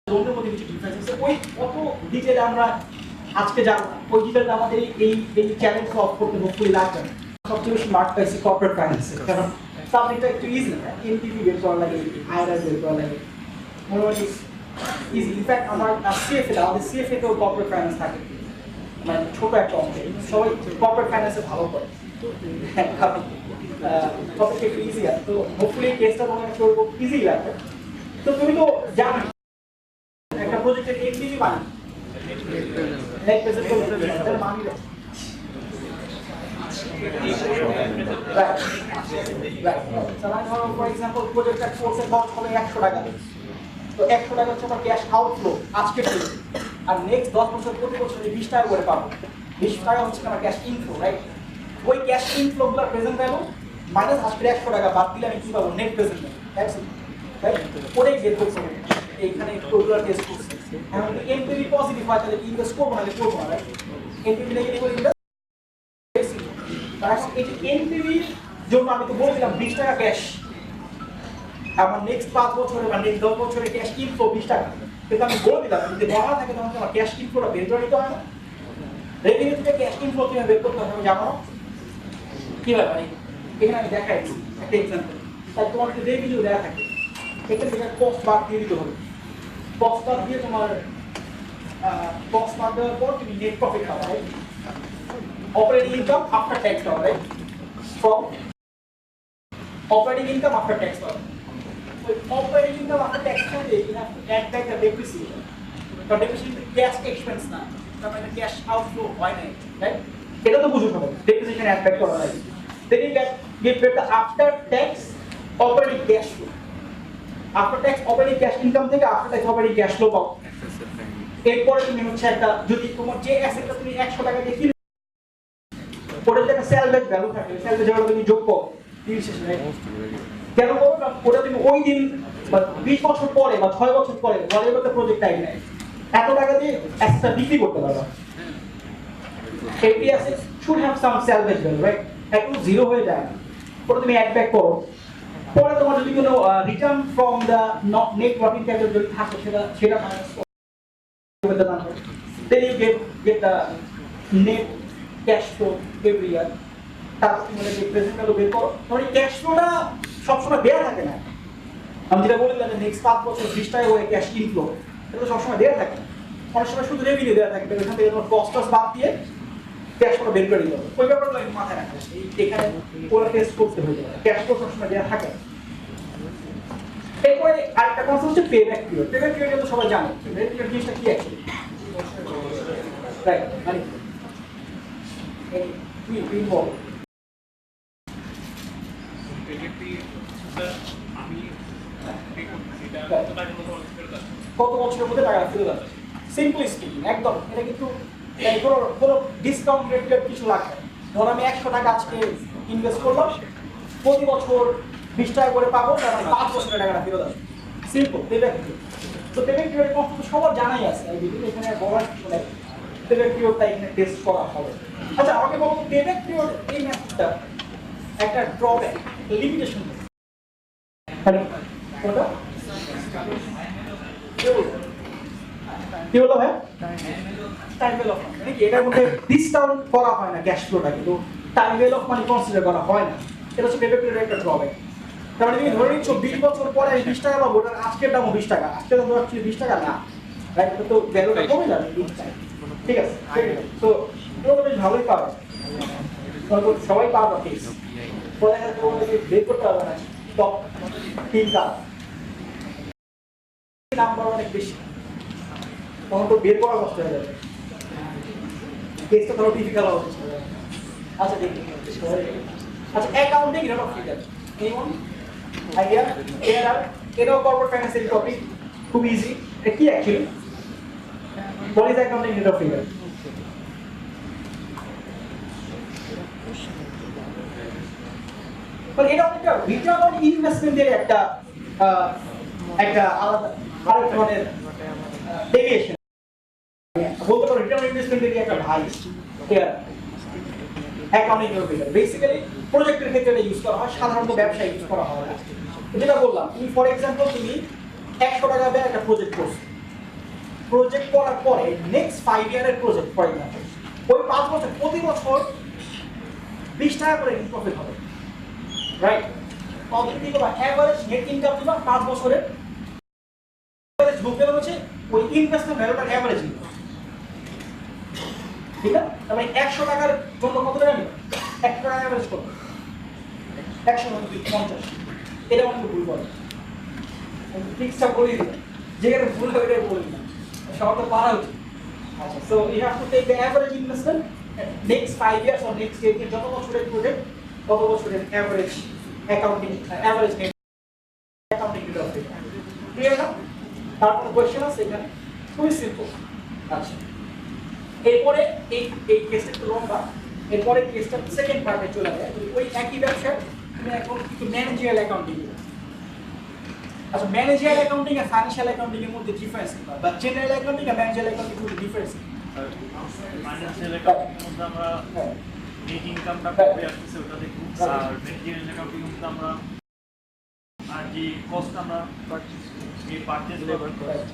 দুটোর মধ্যে কিছু ডিফারেন্স আছে। ওই কত ডিটেইলে আমরা আজকে যাব না, ওই ডিটেইলটা আমাদের এই চ্যালেঞ্জ সলভ করতে হোপফুলি লাগবে না। সবচেয়ে বেশি মার্ক পাইছি কর্পোরেট ফাইন্যান্সে, কারণ সাবজেক্টটা একটু ইজি, এনপিভি বের করা লাগে, আইআরআর বের করা লাগে, মোটামুটি ইজি। ইনফ্যাক্ট আমার আমাদের সিএফএ তেও কর্পোরেট ফাইন্যান্স থাকে, মানে ছোট একটা অংশ, সবাই কর্পোরেট ফাইন্যান্সে ভালো করে, টপিকটা একটু ইজি আছে। তো হোপফুলি কেসটা মনে হয় করবো ইজি লাগবে। তো তুমি তো জানো একটা প্রজেক্টের এনপিভি বানাই নেট প্রেজেন্ট করতে তার মানি রাইট। সামান্য ধরো ফর एग्जांपल প্রজেক্টটা কোর্সে কস্ট হবে 100 টাকা, তো 100 টাকা হচ্ছে আমার ক্যাশ আউটফ্লো আজকে থেকে, আর নেক্সট 10 বছর প্রতি বছর 20 টাকা করে পাবো। 20 টাকা হচ্ছে আমার ক্যাশ ইনফ্লো রাইট। ওই ক্যাশ ইনফ্লোগুলোর প্রেজেন্ট ভ্যালু মাইনাস আজকে 100 টাকা বাদ দিলে আমি কি পাবো? Net present value, right? ওটাই বের করতে হবে এইখানে টোটাল টেস্ট করছে। এখন যদি এনপিভি পজিটিভ হয় তাহলে ইনভেস্ট করবো না, করবো না রাইট? এনপিভি নেগেটিভ হলে ইনভেস্ট। তার এখন এই যে এনপিভির জন্য আমি তো বলছিলাম 20 টাকা ক্যাশ, আমার নেক্সট 5 বছরে বা নেক্সট 10 বছরে ক্যাশ ইনফ্লো 20 টাকা, কিন্তু আমি বলে দিলাম যদি বলা থাকে তখন আমার ক্যাশ ইনফ্লোটা বের করে নিতে হয় না। রেভিনিউ থেকে ক্যাশ ইনফ্লো কিভাবে বের করতে হবে জানো কিভাবে? ভাই এখানে আমি দেখাই একটা এক্সাম্পল। তাই তোমার যদি রেভিনিউ দেওয়া থাকে এখান থেকে কস্ট বাদ দিয়ে দিতে হবে, কস্ট বাদ দিয়ে তোমার কস্ট বাদ দেওয়ার পর তুমি নেট প্রফিট পাবা, right? Operating income after tax পাবা, right? From operating income after tax পাবা। So operating income after tax you have to add back the depreciation. So depreciation is cash expense না, তার মানে cash outflow হয় না, right? এটা তো বুঝো সবাই, depreciation add back করা হয়। Then you get back the after tax operating cash flow. After tax operating cash income থেকে after tax operating cash flow পাও। এরপরে তুমি হচ্ছে একটা, যদি তোমার যে অ্যাসেটটা তুমি 100 টাকা দিয়ে কিনে, ওটার যে একটা সেলভেজ ভ্যালু থাকে, সেলভেজ ভ্যালু তুমি যোগ করো, depreciation, right? কেন করো না, ওটা তুমি ওই দিন বা 20 বছর পরে বা 6 বছর পরে whatever the project time নেয়, এত টাকা দিয়ে অ্যাসেটটা বিক্রি করতে পারবা। এই asset should have some salvage value, right? একটু জিরো হয়ে যায় না, ওটা তুমি অ্যাড ব্যাক করো। পরে তোমার যদি কোনো return from the net working capital যদি থাকে, সেটা minus with the number, then you get the net cash flow every year. তারপর তুমি যে প্রেজেন্ট ভ্যালু বের করো, তোমার এই ক্যাশ ফ্লোটা সবসময় দেয়া থাকে না। আমি যেটা বললাম যে নেক্সট 5 বছর 20 টাকা করে ক্যাশ ইনফ্লো, এটা সবসময় দেয়া থাকে না। অনেক সময় শুধু রেভিনিউ দেয়া থাকে, এখান থেকে তোমার কস্ট বাদ দিয়ে ক্যাশ ফ্লো বের করে দিতে হবে। ওই ব্যাপারটা একটু মাথায় রাখতে হবে, এখানে পুরো টেস্ট করতে হবে, ক্যাশ ফ্লো সবসময় দেয়া থাকে। এরপরে আরেকটা কনসেপ্ট হচ্ছে পেব্যাক পিরিয়ড। পেব্যাক পিরিয়ড তো সবাই জানে, পেব্যাক পিরিয়ড জিনিসটা কি অ্যাকচুয়ালি, রাইট? মানে তুই বল কত বছরের মধ্যে টাকা ফেরত আসবে। সিম্পলি স্পিকিং, একদম এটা কিন্তু কোনো ডিসকাউন্ট রেট কিছু লাগবে না। ধর আমি 100 টাকা আজকে ইনভেস্ট করলাম, প্রতি বছর 20 টাকা করে পাবো, তার মানে 5 বছরের টাকাটা ফেরত আসবে। Simple payback period. তো পেব্যাক পিরিয়ডের কনসেপ্ট সবার জানাই আছে, এই ভিডিও এখানে বলার কিছু নাই। পেব্যাক পিরিয়ডটা এখানে টেস্ট করা হবে। আচ্ছা আমাকে বলুন, পেব্যাক পিরিয়ড এই ম্যাথডটা একটা ড্রব্যাক, লিমিটেশন মানে কোনটা কি হলো ভাই? টাইম ভ্যালু অফ মানি, কি এটার মধ্যে ডিসকাউন্ট করা হয় না ক্যাশ ফ্লোটা, কিন্তু time value of money consider করা হয় না। এটা হচ্ছে পেব্যাক পিরিয়ডের একটা ড্রব্যাক। তার মানে তুমি ধরে নিচ্ছ 20 বছর পরে আমি 20 টাকা পাবো, ওটার আজকের দামও 20 টাকা, আজকের দাম অ্যাকচুয়ালি 20 টাকা না, রাইট? তো ভ্যালুটা কমে যাবে, ঠিক আছে? তো এগুলো বেশ ভালোই পাবে, সবাই পাবে কেস। পরে তোমাকে বের করতে হবে না টপ 3 কাজ, নাম্বার অনেক বেশি, তখন তো বের করা কষ্ট হয়ে যাবে, কেসটা ধরো ডিফিকাল্ট হবে। আচ্ছা দেখি, আচ্ছা অ্যাকাউন্টিং রেট অফ রিটার্ন, এমন আইডিয়া এর এটাও কর্পোরেট ফাইন্যান্সের টপিক, খুব ইজি। এটা কি actually, what is accounting rate of return? but এটা একটা রিটার্ন অন ইনভেস্টমেন্টের একটা আলাদা আরেক ধরনের ডেভিয়েশন বলতে পারো। রিটার্ন অন ইনভেস্টমেন্টের একটা ভাই accounting rate of return basically প্রজেক্টের ক্ষেত্রে এটা ইউজ করা হয়, সাধারণত ব্যবসায় ইউজ করা হয় না। যেটা বললাম, তুমি ফর এক্সাম্পল তুমি 100 টাকা দিয়ে একটা প্রজেক্ট করছো, প্রজেক্ট করার পরে নেক্সট 5 ইয়ারের প্রজেক্ট ফর এক্সাম্পল, ওই 5 বছর প্রতি বছর 20 টাকা করে প্রফিট হবে, রাইট? প্রফিট দিবা এভারেজ নেট ইনকাম দিবা 5 বছরে, এভারেজ বুক ভ্যালু হচ্ছে ওই ইনভেস্টমেন্ট ভ্যালুটার এভারেজ, ঠিক আছে? তাহলে 100 টাকার জন্য কত টাকা নিবে? 1 টাকা এভারেজ কত? 150, এটা অনেক ভুল করে, ফিক্সটা বলে দিবেন, যেখানে ভুল হবে এটাই বলে দিবেন, সবার তো পারা উচিত। আচ্ছা, so you have to take the average investment next 5 years or next 10 years, যত বছরের প্রজেক্ট তত বছরের average accounting average net accounting rate of return. Clear না? তারপর কোশ্চেন আছে এখানে, খুবই সিম্পল। আচ্ছা, এরপরে এই কেসটা একটু লম্বা, এরপরে কেসটা সেকেন্ড পার্টে চলে যায়। ওই একই ব্যবসা তুমি এখন একটু ম্যানেজারিয়াল অ্যাকাউন্টিং। আচ্ছা, ম্যানেজারিয়াল অ্যাকাউন্টিং আর ফাইন্যান্সিয়াল অ্যাকাউন্টিং এর মধ্যে ডিফারেন্স কি, বা জেনারেল অ্যাকাউন্টিং আর ম্যানেজারিয়াল অ্যাকাউন্টিং এর মধ্যে ডিফারেন্স কি? ফাইন্যান্সিয়াল অ্যাকাউন্টিং এর মধ্যে আমরা নেট ইনকামটা কবে আসছে ওটা দেখব, আর ম্যানেজারিয়াল অ্যাকাউন্টিং এর মধ্যে আমরা আর যে কস্ট আমরা পারচেজ লেবার কস্ট,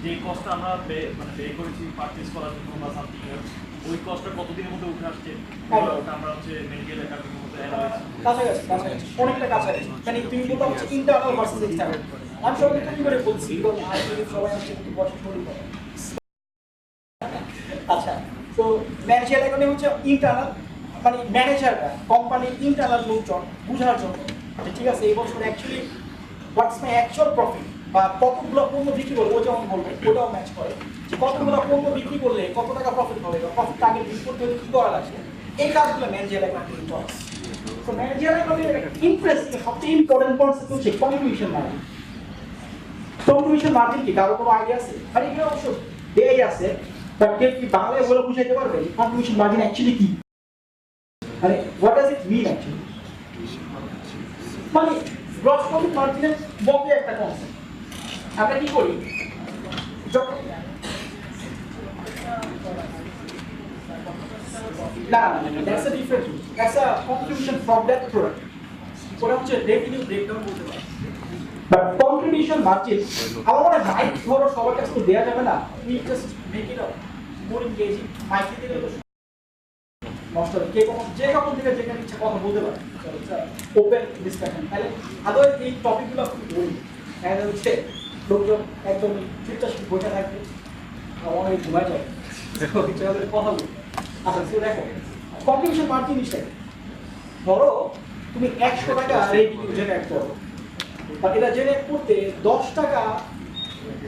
যে কস্টটা আমরা মানে পে করেছি পারচেজ করার জন্য বা সামথিং, ওই কস্টটা কতদিনের মধ্যে উঠে আসছে ওটা আমরা হচ্ছে ম্যানেজারিয়াল অ্যাকাউন্টিং এর মধ্যে কাছাকাছি অনেকটা কাছাকাছি মানে তুমি বলতে হচ্ছে ইন্টারনাল ভার্সেস এক্সটার্নাল আমি সবাই কি করে বলছি সবাই আসছে একটু বসে শুরু করে আচ্ছা তো ম্যানেজার এখানে হচ্ছে ইন্টারনাল মানে ম্যানেজাররা কোম্পানির ইন্টারনাল লোকজন বোঝার জন্য ঠিক আছে এই বছর অ্যাকচুয়ালি হোয়াটস মাই অ্যাকচুয়াল প্রফিট বা কতগুলো পণ্য বিক্রি করলে ও যেমন বলবে ওটাও ম্যাচ করে যে কতগুলো পণ্য বিক্রি করলে কত টাকা প্রফিট হবে বা প্রফিট টার্গেট বিক্রি করতে হলে কী করা লাগবে এই কাজগুলো ম্যানেজার অ্যাকাউন্টিং করে তো ম্যানেজার অ্যাকাউন্টিং ইন্টারেস্টিং সবচেয়ে ইম্পর্টেন্ট কনসেপ্ট হচ্ছে কন্ট্রিবিউশন মার্জিন কন্ট্রিবিউশন মার্জিন কি কারো কোনো আইডিয়া আছে মানে এগুলো অবশ্য দেয়াই আছে বাট কেউ কি বাংলায় বলে বুঝাইতে পারবে কন্ট্রিবিউশন মার্জিন অ্যাকচুয়ালি কি মানে what does it mean actually মানে গ্রস প্রফিট মার্জিনের মধ্যে একটা কনসেপ্ট আমরা কি করি না that's a different that's a contribution from that product ওটা হচ্ছে রেভিনিউ ব্রেকডাউন বলতে পারি বাট কন্ট্রিবিউশন মার্জিন আমার মনে হয় মাইক ধরো সবার কাছে তো দেওয়া যাবে না we just make it up more engaging mic দিলে তো নষ্ট হবে কে কোন যে কাউকে দিকে যেখানে ইচ্ছা কথা বলতে পারে ওপেন ডিসকাশন তাহলে আদৌ এই টপিকগুলো খুব বলি এন্ড হচ্ছে লোকজন একদম চুপচাপ বসে থাকবে অনেক ঘুমায় যায় কথা বলি আচ্ছা তো দেখো কন্ট্রিবিউশন মার্জিন জিনিসটা ধরো তুমি 100 টাকা রেভিনিউ জেনারেট করো বা এটা জেনারেট করতে 10 টাকা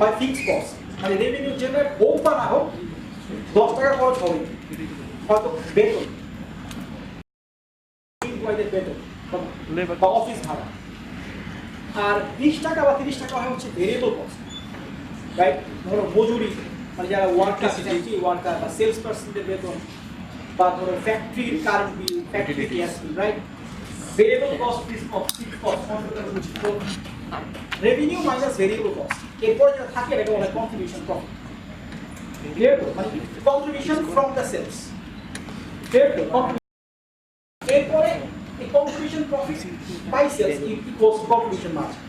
বাই ফিক্সড কস্ট মানে রেভিনিউ জেনারেট হোক বা না হোক 10 টাকা খরচ হবে হয়তো বেতন বেতন বা অফিস ভাড়া আর 20 টাকা বা 30 টাকা হয় হচ্ছে ভেরিয়েবল কস্ট রাইট ধরো মজুরি মানে যারা ওয়ার্কার ওয়ার্কার বা সেলস পার্সনদের বেতন বা ধরো ফ্যাক্টরির current bill factory gas bill right variable cost fixed cost তো রেভিনিউ মাইনাস ভেরিয়েবল কস্ট এরপর যেটা থাকে এটা বলা হয় কন্ট্রিবিউশন প্রফিট ক্লিয়ার তো মানে contribution from the sales clear তো এরপরে এই contribution profit by sales equals contribution margin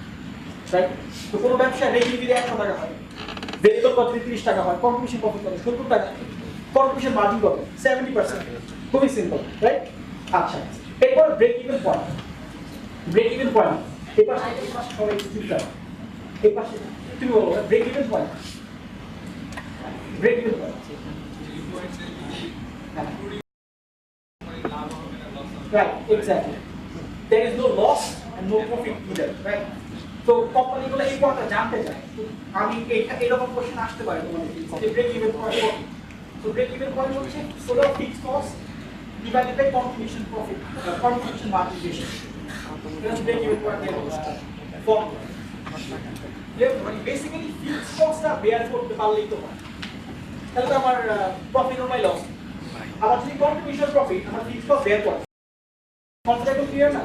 right তো কোনো ব্যবসায় রেভিনিউ যদি 100 টাকা হয় ভেরিয়েবল কস্ট 30 টাকা হয় কন্ট্রিবিউশন প্রফিট কত 70 টাকা কন্ট্রিবিউশন মার্জিন কত 70% খুবই সিম্পল রাইট আচ্ছা এরপর ব্রেক ইভেন পয়েন্ট এরপর এই পাশে সবাই চিন্তা এই পাশে তুমি বলো break even point right exactly there is no loss and no profit either right so কোম্পানিগুলো এই পয়েন্টটা জানতে চায় আমি এরকম কোশ্চেন আসতে পারে তোমাদের break even point so break even point হচ্ছে total fixed cost divided by contribution profit contribution margin ratio এটা break even point এর ফর্ম basically fixed cost টা bear করতে পারলেই তো হয় তাহলে তো আমার প্রফিট or my loss আমার যদি contribution profit আমার fixed cost bear করে কনসেপ্ট ক্লিয়ার না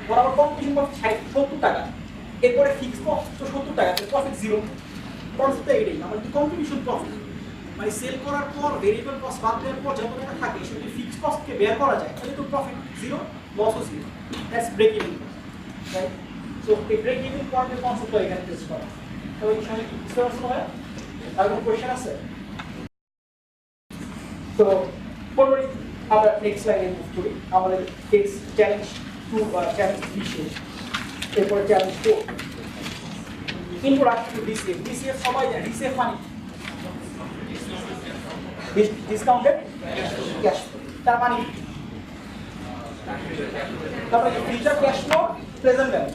আর আমার contribution profit 70 টাকা এরপরে fixed cost তো 70 টাকা তো প্রফিট জিরো কনসেপ্ট এটাই আমার যদি contribution profit মানে সেল করার পর ভেরিয়েবল কস্ট বাদ দেওয়ার পর যত টাকা থাকে সেটা ফিক্সড কস্টকে বের করা যায় তাহলে তো প্রফিট জিরো লসও zero that's break even right so এই ব্রেক ইভেন পয়েন্টের কনসেপ্টটা এখানে টেস্ট করা তো এই সময় কি বুঝতে পারছো না আর কোনো কোশ্চেন আছে তো পরবর্তী আমরা নেক্সট লাইনে মুভ করি আমাদের কেস চ্যালেঞ্জ 2 বা চ্যালেঞ্জ 3 শেষ এরপর চ্যালেঞ্জ 4 ইন্ট্রোডাকশন টু ডিসিএফ সবাই জানে ডিসিএফ মানে discounted cash flow তার মানে তারপরে future cash flow present value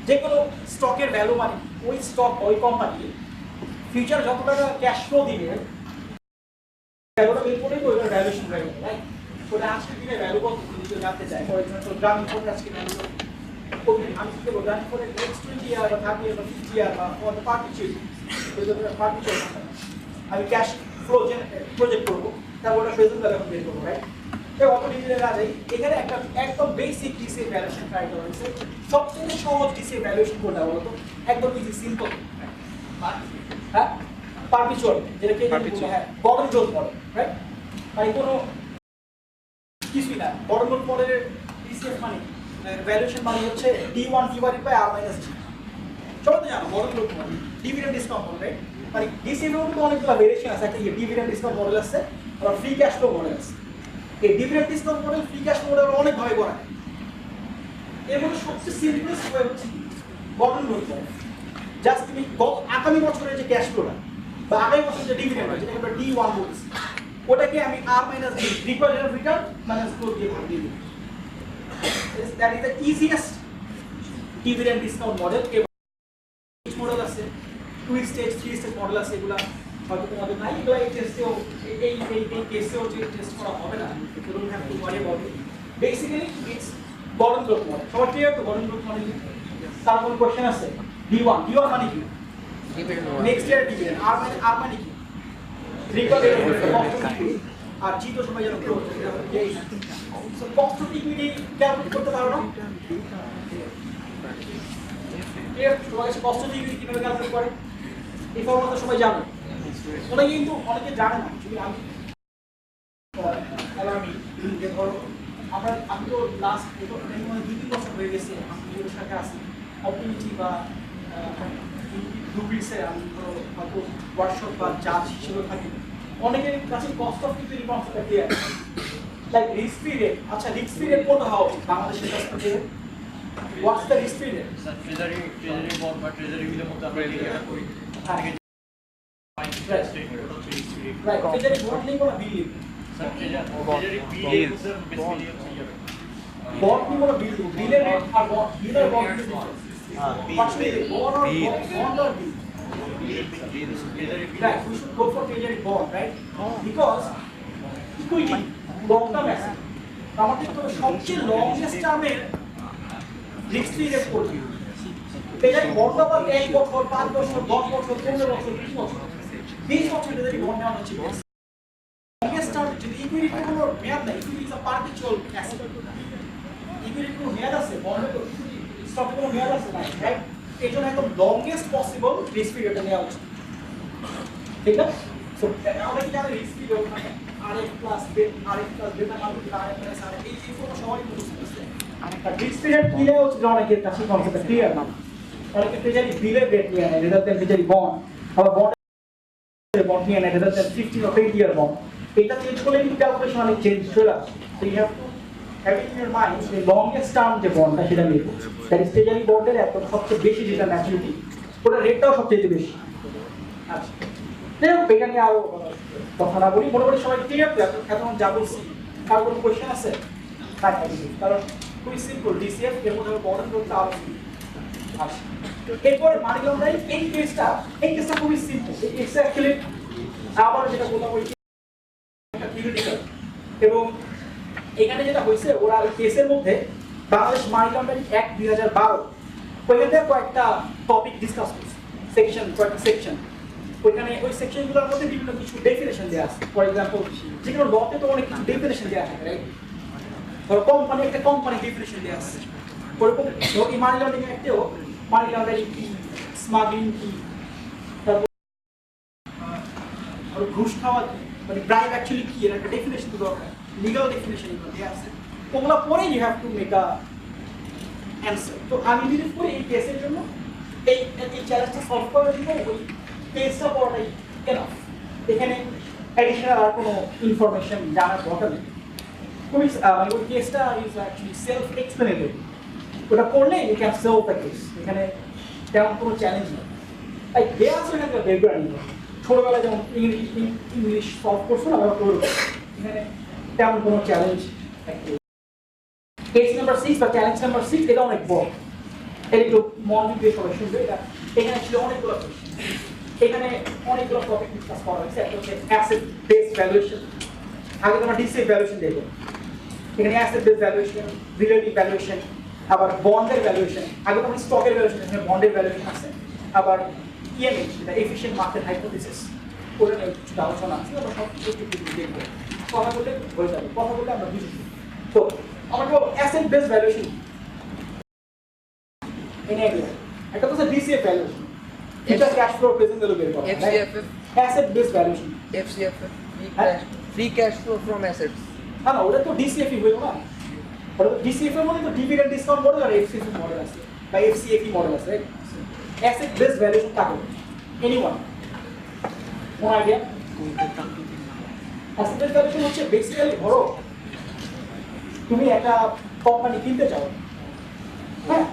যে কোনো স্টকের ভ্যালু মানে ওই স্টক ওই কোম্পানি ফিউচার যত টাকা ক্যাশ ফ্লো দিবে ভ্যালুটা বের করে ওইটার ভ্যালুয়েশন ভ্যালু রাইট ওটা আজকে দিনে ভ্যালু কত যদি জানতে চাই ফর এক্সাম্পল গ্রাম ইনফোর আজকে ভ্যালু আমি কি বলবো গ্রাম ইনফোর নেক্সট 20 ইয়ার বা 30 ইয়ার বা 50 ইয়ার বা ফর দ্য পার্টিচিপেট আমি ক্যাশ ফ্লো প্রজেক্ট করবো তারপর ওটা প্রেজেন্ট ভ্যালু বের করবো রাইট এই অত ডিটেইলে না যাই এখানে একটা একদম বেসিক ডিসিএফ ভ্যালুয়েশন ট্রাই করা হয়েছে সবচেয়ে সহজ ডিসিএফ ভ্যালুয়েশন কোনটা বলো তো একদম ইজি সিম্পল হ্যাঁ পারপিচুয়াল যেটাকে হ্যাঁ বটম জোন মডেল রাইট মানে কোনো কিছুই না বটম জোন মডেলের ডিসিএফ মানে ভ্যালুয়েশন মানে হচ্ছে D1 divided by R - D সবাই তো জানো bottom zone model dividend discount model right মানে ডিসিএফ এর মধ্যে অনেকগুলো ভেরিয়েশন আছে একটা ডিভিডেন্ড ডিসকাউন্ট মডেল আছে আর ফ্রি ক্যাশ ফ্লো মডেল আছে এই dividend discount model free cash model অনেকভাবে করা যায়। এর মধ্যে সবচেয়ে সিম্পলেস্ট ওয়ে হচ্ছে গঠন করতে হবে। জাস্ট তুমি আগামী বছরের যে ক্যাশ ফ্লোটা বা আগামী বছরের যে ডিভিডেন্ড যেটাকে আমরা D1 বলছি, ওটাকে আমি R minus D required rate of return minus flow দিয়ে ভাগ দিয়ে দিই। That is the easiest dividend discount model. Model আছে 2 স্টেজ 3 স্টেজ মডেল আছে, এগুলা হয়তো তোমাদের নাই, এগুলা এই টেস্টেও এই কেসেও যে টেস্ট করা হবে না, এগুলো have to worry about it. Basically it's bottom growth model. সবার ক্লিয়ার তো বটম গ্রোথ মডেল? তার কোনো কোশ্চেন আছে? D1 মানে কি? Next year dividend. আর মানে কি? রিকভার আর জি তো সবাই জানো growth. So cost of equity calculate করতে পারো না? সবাই কস্ট অফ ইকুইটি কিভাবে ক্যালকুলেট করে এই ফর্মুলা তো সবাই জানো। অনেকে জানে না। আমি যে ধরো আমি তো লাস্ট 2-3 বছর হয়ে গেছে আমি ওর সাথে আছি অপরচুনিটি বা গ্রুপিসে আমি ধরো হয়তো ওয়ার্কশপ বা জাজ হিসেবে থাকি। অনেকের কাছে কস্ট অফ ইকুইটি কনসেপ্টটা clear, like risk free rate. আচ্ছা রিস্ক ফ্রি রেট কোনটা হওয়া উচিত বাংলাদেশের কাছ থেকে? What's the risk free rate? Treasury bond বা ট্রেজারি বিলের মধ্যে আমরা লিখে করি। রাইট, ট্রেজারি বন্ড লিখবো না বিল লিখবো? ট্রেজারি বিল বেসিক্যালি বন্ড নিবো না বিল লিখবো? বিলের রেট আর বন্ড, বিল আর bond difference. Bond or bill? Right, we should go for treasury bond, right? Because equity, long term asset. আমাদের তো সবচেয়ে লংগেস্ট টার্মের রিস্ক ফ্রি রেট করবে। ট্রেজারি বন্ড আবার 1 বছর, 5 বছর, 10 বছর, 15 বছর, 20 বছর। 20 বছর ট্রেজারি বন্ড নেওয়া হচ্ছে বেস্ট। লংগেস্ট টার্ম যদি ইকুইটি কোনো মেয়াদ নাই, equity is a perpetual asset. Equity কোনো মেয়াদ আছে, বন্ডে তো স্টক কোনো মেয়াদ আছে না, রাইট? এই জন্য একদম লংগেস্ট পসিবল রিস্ক ফ্রি রেটটা নেওয়া উচিত, ঠিক আছে? সো আমরা কি জানি রিস্ক ফ্রি রেট মানে RF প্লাস বেটা মাল্টিপ্লাই RF প্লাস RF এই ফর্ম সবাই বুঝতে পারছে। আর রিস্ক ফ্রি রেট কি নেওয়া উচিত অনেকের কাছে কনসেপ্ট ক্লিয়ার না। অনেকে ট্রেজারি বিলের রেট নিয়ে নেয় রেদার দ্যান ট্রেজারি বন্ড, আবার বন্ড নিয়ে নেয় rather than 15 or 20 year bond. এটা চেঞ্জ করলে কিন্তু ক্যালকুলেশন অনেক চেঞ্জ চলে আসে। So you have to have in your mind যে লংগেস্ট টার্ম যে বন্ডটা সেটা লিখবো। দ্যাট ইজ ট্রেজারি বন্ডের এত সবচেয়ে বেশি যেটা ম্যাচুরিটি, ওটা রেটটাও সবচেয়ে বেশি। আচ্ছা, এটা নিয়ে আরো কথা না বলি, মোটামুটি সবাই ক্লিয়ার তো এখন যা বলছি? কারো কোনো কোয়েশ্চেন আছে? কারণ খুবই সিম্পল, ডিসিএফ এর মধ্যে বর্ডন করতে আরো। আচ্ছা, এরপরে মানি লন্ডারিং এই কেসটা খুবই সিম্পল। এই কেসটা অ্যাকচুয়ালি আবার যেটা বললাম ওই থিওরিটিক্যাল, এবং এখানে যেটা হয়েছে ওরা ওই কেসের মধ্যে বাংলাদেশ মানি লন্ডারিং অ্যাক্ট 2012 ওইখানে কয়েকটা টপিক ডিসকাস করছে, কয়েকটা সেকশন। ওইখানে ওই সেকশনগুলোর মধ্যে বিভিন্ন কিছু ডেফিনেশন দেওয়া আছে। ফর এক্সাম্পল যে কোনো লতে তো অনেক কিছু ডেফিনেশন দেওয়া থাকে, রাইট? ধরো একটা কোম্পানি ডেফিনেশন দেওয়া আছে। ওরকম এই মানি লন্ডারিং অ্যাক্টেও মানি লন্ডারিং কি, স্মাগলিং কি, তারপর ঘুষ খাওয়া কি, মানে ব্রাইব অ্যাকচুয়ালি কি, এর একটা ডেফিনেশন তো দরকার, লিগাল ডেফিনেশন এগুলো দেওয়া আছে। ওগুলো পরে you have to make a answer. তো আমি বিলিভ করি এই কেসের জন্য এই চ্যালেঞ্জটা সলভ করার জন্য ওই কেসটা পড়াটাই এনাফ। এখানে অ্যাডিশনাল আর কোনো ইনফরমেশন জানার দরকার নেই। খুবই মানে ওই কেসটা ইজ অ্যাকচুয়ালি সেলফ এক্সপ্লেনেটরি। ওটা করলে you can solve the case. এখানে তেমন কোনো চ্যালেঞ্জ নেই। তাই দেওয়া আছে এখানে বেরবেড়া নিয়ে ছোটবেলায় যেমন ইংলিশ সলভ করছো না, এখানে তেমন কোনো চ্যালেঞ্জ। কেস নাম্বার 6 বা চ্যালেঞ্জ নাম্বার 6 এটা অনেক বড়, এটা একটু মনোযোগ দিয়ে সবাই শুনবে। এখানে ছিল অনেকগুলো এখানে অনেকগুলো টপিক ডিসকাস করা হয়েছে। একটা হচ্ছে অ্যাসেট বেস ভ্যালুয়েশন। আগে তোমরা ডিসিএফ ভ্যালুয়েশন দেখো, এখানে asset base valuation, relative valuation, আবার বন্ডের ভ্যালুয়েশন। আগে তোমরা স্টকের ভ্যালুয়েশন, এখানে বন্ডের ভ্যালুয়েশন আছে। আবার ইএমএইচ যেটা এফিশিয়েন্ট মার্কেট হাইপোথিসিস, ওটা নিয়ে কিছু আলোচনা আছে। আমরা সব কিছু দেখবো, কথা বললে হয়ে যাবে, কথা বললে আমরা বুঝি। তো আমরা বলবো অ্যাসেট বেস ভ্যালুয়েশন। একটা তো ডিসিএফ ভ্যালুয়েশন, এটা ক্যাশ ফ্লো প্রেজেন্ট ভ্যালু বের করা, FCFF, asset base valuation, FCFF, free cash flow from assets. না ওটা তো ডিসিএফই হইল না। ওটা তো ডিসিএফ এর মধ্যে তো ডিভিডেন্ড ডিসকাউন্ট মডেল আর এফসিএফ মডেল আছে বা এফসিএফই মডেল আছে, রাইট? অ্যাসেট বেস ভ্যালুয়েশন কাকে? এনিওয়ান? কোন আইডিয়া? অ্যাসেট বেস ভ্যালুয়েশন হচ্ছে বেসিক্যালি ধরো তুমি একটা কোম্পানি কিনতে চাও, হ্যাঁ,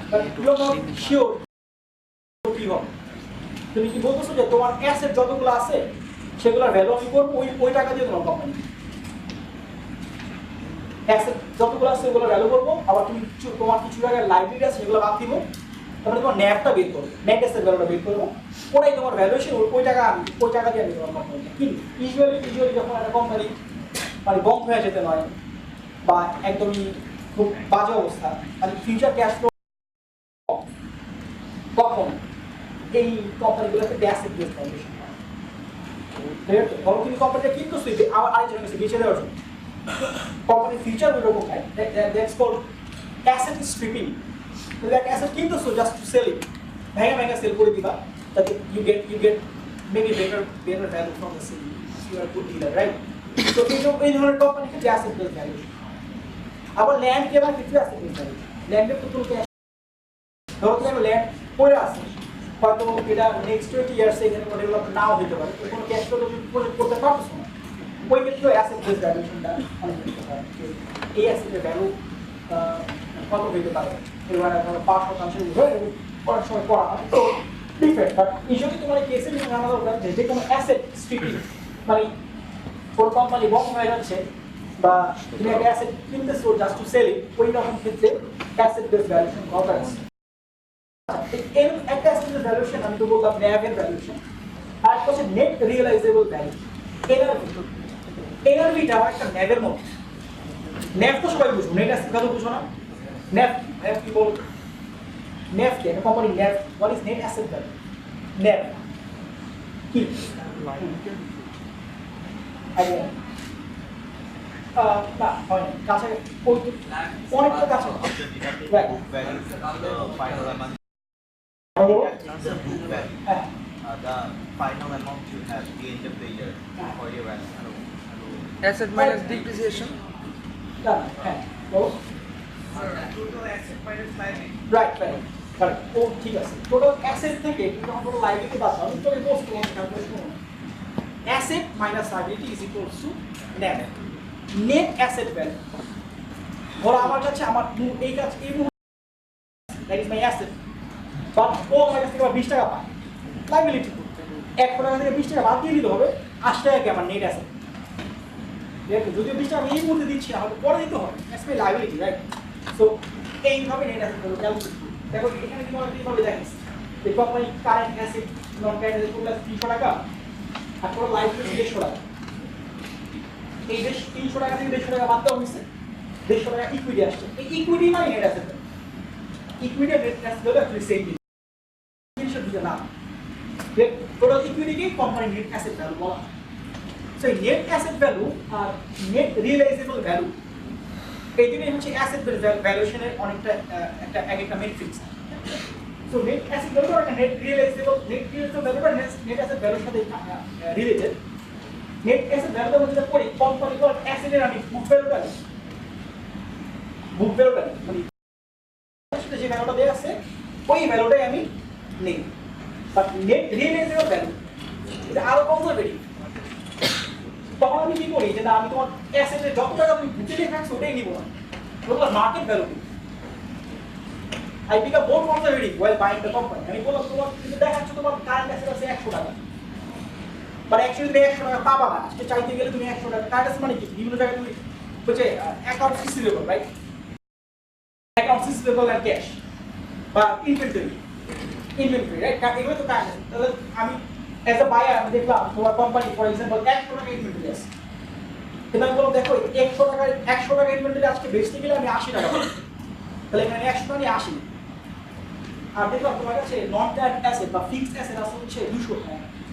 ইউ আর নট শিওর কি হবে। তুমি কি বলতেছো যে তোমার অ্যাসেট যতগুলো আছে সেগুলোর ভ্যালু আমি করবো ওই টাকা দিয়ে তোমার কোম্পানি, অ্যাসেট যতগুলো আছে ওগুলো ভ্যালু করবো, আবার তুমি তোমার কিছু জায়গায় লাইব্রেরি আছে সেগুলো বাদ দিব, তারপরে তোমার ন্যাপটা বের করবো, নেট অ্যাসেট ভ্যালুটা বের করবো, ওটাই তোমার ভ্যালুয়েশন, ওই টাকা দিয়ে আমি তোমার কোম্পানি। কিন্তু ইউজুয়ালি যখন একটা কোম্পানি মানে বন্ধ হয়ে যেতে নয় বা একদমই খুব বাজে অবস্থা, মানে ফিউচার ক্যাশ ফ্লো, তখন এই কোম্পানিগুলোকে অ্যাসেট বেসড ভ্যালুয়েশন হয়। ধরো তুমি কোম্পানিটা কিনতেছো আবার আরেকজনের কাছে বেচে দেওয়ার জন্য, কোম্পানির ফিউচার ওইরকম হয়, দ্যাটস কল্ড অ্যাসেট স্ট্রিপিং। তুমি একটা অ্যাসেট কিনতেছো জাস্ট টু সেল ইট, ভেঙে সেল করে দিবা, যাতে you get maybe better value from the sale, you are good dealer, right? তো এই ধরনের কোম্পানি ক্ষেত্রে অ্যাসেট বেসড ভ্যালুয়েশন। আবার ল্যান্ড কেনার ক্ষেত্রে অ্যাসেট বেসড ভ্যালুয়েশন। ল্যান্ডের তো কোনো ক্যাশ, ধরো তুমি একটা ল্যান্ড পড়ে আছে, হয়তো এটা নেক্সট 20 ইয়ার্সে এখানে কোনো ডেভেলপমেন্ট নাও হতে পারে, কোনো ক্যাশ ফ্লো তুমি করতে পারছো না, ওই ক্ষেত্রে অ্যাসেট বেসড ভ্যালুয়েশনটা অনেক বেশি হয়। এই অ্যাসেটের ভ্যালু কত হইতে পারে, এবার ধরো 5% অনেক সময় করা হয়, তো ডিফারেন্ট। বাট ইউজুয়ালি তোমার এই কেসে জানা দরকার যে কোনো অ্যাসেট স্ট্রিপিং, মানে কোন কোম্পানি বন্ধ হয়ে যাচ্ছে বা তুমি একটা অ্যাসেট কিনতেছো জাস্ট টু সেল ইট, ওই রকম ক্ষেত্রে অ্যাসেট বেসড ভ্যালুয়েশন দরকার আছে। এর একটা অ্যাসেটের ভ্যালুয়েশন আমি তো বললাম ন্যাভের ভ্যালুয়েশন, আর একটা হচ্ছে নেট রিয়েলাইজেবল ভ্যালু, এনআরভিটা একটা ন্যাভের মতো। ন্যাভ তো সবাই বুঝবো, নেট অ্যাসেট ভ্যালু বুঝো না? ন্যাভ কি বলবো? ন্যাভ কি? একটা company nav, what is net asset value? Nav কি? আইডিয়া না হয় না, কাছে অনেকটা কাছে, right? The final amount you have at the end of the year for your Asset minus depreciation. হ্যাঁ, বলো। total asset minus liability. Right, correct. ও ঠিক আছে, টোটাল অ্যাসেট থেকে যখন কোনো লাইবিলিটি বাদ দাও, তুমি পোস্ট করো, ক্যালকুলেট করো, asset minus liability is equals to net asset value. ধরো আমার কাছে আমার এই কাজ এই that is my asset, but ও আমার কাছ থেকে 20 টাকা পায় লাইবিলিটি, 1 টাকা থেকে 20 টাকা বাদ দিয়ে দিতে হবে, 80 টাকা কি আমার নেট অ্যাসেট। যদিও 20 টাকা আমি এই মুহূর্তে দিচ্ছি না, হয়তো পরে দিতে হবে, that's my liability, right? So এইভাবে নেট অ্যাসেট ভ্যালু ক্যালকুলেট করি। দেখো এখানে তোমার এইভাবে দেখাচ্ছি, এই কোম্পানি কারেন্ট অ্যাসেট নন কারেন্ট অ্যাসেট টোটাল 300 টাকা, আর টোটাল লাইবিলিটি 150 টাকা। এই 300 টাকা থেকে 150 টাকা বাদ দেওয়া হয়েছে, 150 টাকা ইকুইটি আসছে। এই ইকুইটি মানে নেট অ্যাসেট, ইকুইটি আর নেট অ্যাসেট হলো অ্যাকচুয়ালি সেম জিনিস, জিনিসটা দুটো না। টোটাল ইকুইটিকে কোম্পানি নেট অ্যাসেট ভ্যালু বলা হয়। সো এই নেট অ্যাসেট ভ্যালু আর নেট রিয়েলাইজেবল ভ্যালু, এই দুটোই হচ্ছে অ্যাসেট ভ্যালুয়েশনের অনেকটা একটা metrics. So net asset value আর নেট রিয়েলাইজেবল ভ্যালু আর নেট অ্যাসেট ভ্যালুর সাথে রিলেটেড। নেট অ্যাসেট ভ্যালুটা মধ্যে যেটা করি, কোম্পানি কল অ্যাসেটের আমি বুক ভ্যালুটা মানে যে ভ্যালুটা দেয়া আছে ওই ভ্যালুটাই আমি নেই। বাট নেট রিয়েলাইজেবল ভ্যালু এটা আরো কনজারভেটিভ। তখন আমি কি করি যে না, আমি তোমার অ্যাসেটের যত টাকা তুমি বুকে রেখে রাখছো ওটাই নিব না, ওগুলো market value. I become more conservative while buying the company. আমি বললাম তোমার কিন্তু দেখাচ্ছ তোমার কারেন্ট অ্যাসেট আছে 100 টাকা, বাট অ্যাকচুয়ালি তুমি 100 টাকা পাবা না। আজকে চাইতে গেলে তুমি 100 টাকা, কারেন্ট অ্যাসেট মানে কি? বিভিন্ন জায়গায় তুমি হচ্ছে account receivable, right? Account receivable আর ক্যাশ বা ইনভেন্টরি, রাইট? এগুলো তো কারেন্ট অ্যাসেট। তাহলে আমি অ্যাজ আ বায়ার আমি দেখলাম তোমার কোম্পানি ফর এক্সাম্পল 100 টাকা ইনভেন্টরি আছে, কিন্তু আমি বললাম দেখো 100 টাকা ইনভেন্টরি আজকে বেচতে গেলে আমি 80 টাকা পাবো, তাহলে এখানে 100 টাকা নিয়ে 80। আর দেখলাম তোমার কাছে নন কারেন্ট অ্যাসেট বা ফিক্সড অ্যাসেট আছে হচ্ছে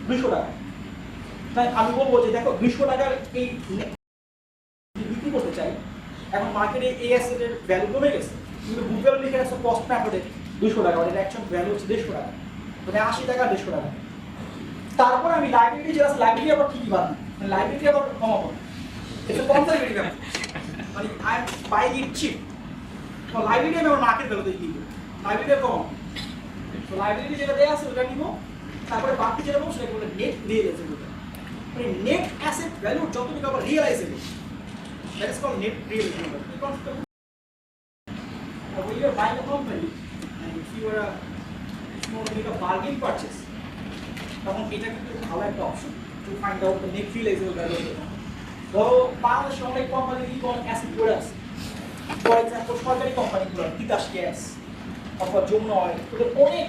200 টাকা, তাই আমি বলবো যে দেখো 200 টাকার এই বিক্রি করতে চাই, এখন মার্কেটে এই অ্যাসেটের ভ্যালু কমে গেছে, কিন্তু বুক ভ্যালু লিখে রাখছো কস্ট মেথডে 200 টাকা, এটা অ্যাকচুয়াল ভ্যালু হচ্ছে 150 টাকা, মানে 80 টাকা 150 টাকা। তারপর আমি লাইবিলিটি যেটা আছে লাইবিলিটি আবার ঠিকই বাড়বে, মানে লাইবিলিটি আবার কমাবো, এটা কনজারভেটিভ ব্যাপার, মানে I am buying it cheap. তো লাইবিলিটি আমি আমার মার্কেট ভ্যালুতে দিব, লাইবিলিটি কমাবো। তো লাইবিলিটি যেটা দেয়া আছে ওটা নিব, তারপরে বাকি যেটা বলবো সেটা বলে নেট রিয়েলাইজেবল, মানে নেট অ্যাসেট ভ্যালু যতটুকু আবার realisable, that is called net realisable. you're buying a company, and if you are want to make a bargain purchase, তখন এটা কিন্তু ভালো একটা option to find out the net realizable value. So, বাংলাদেশে অনেক company ইকন asset করে আছে। For example সরকারি কোম্পানিগুলো তিতাস গ্যাস অথবা যমুনা অয়েল ওদের অনেক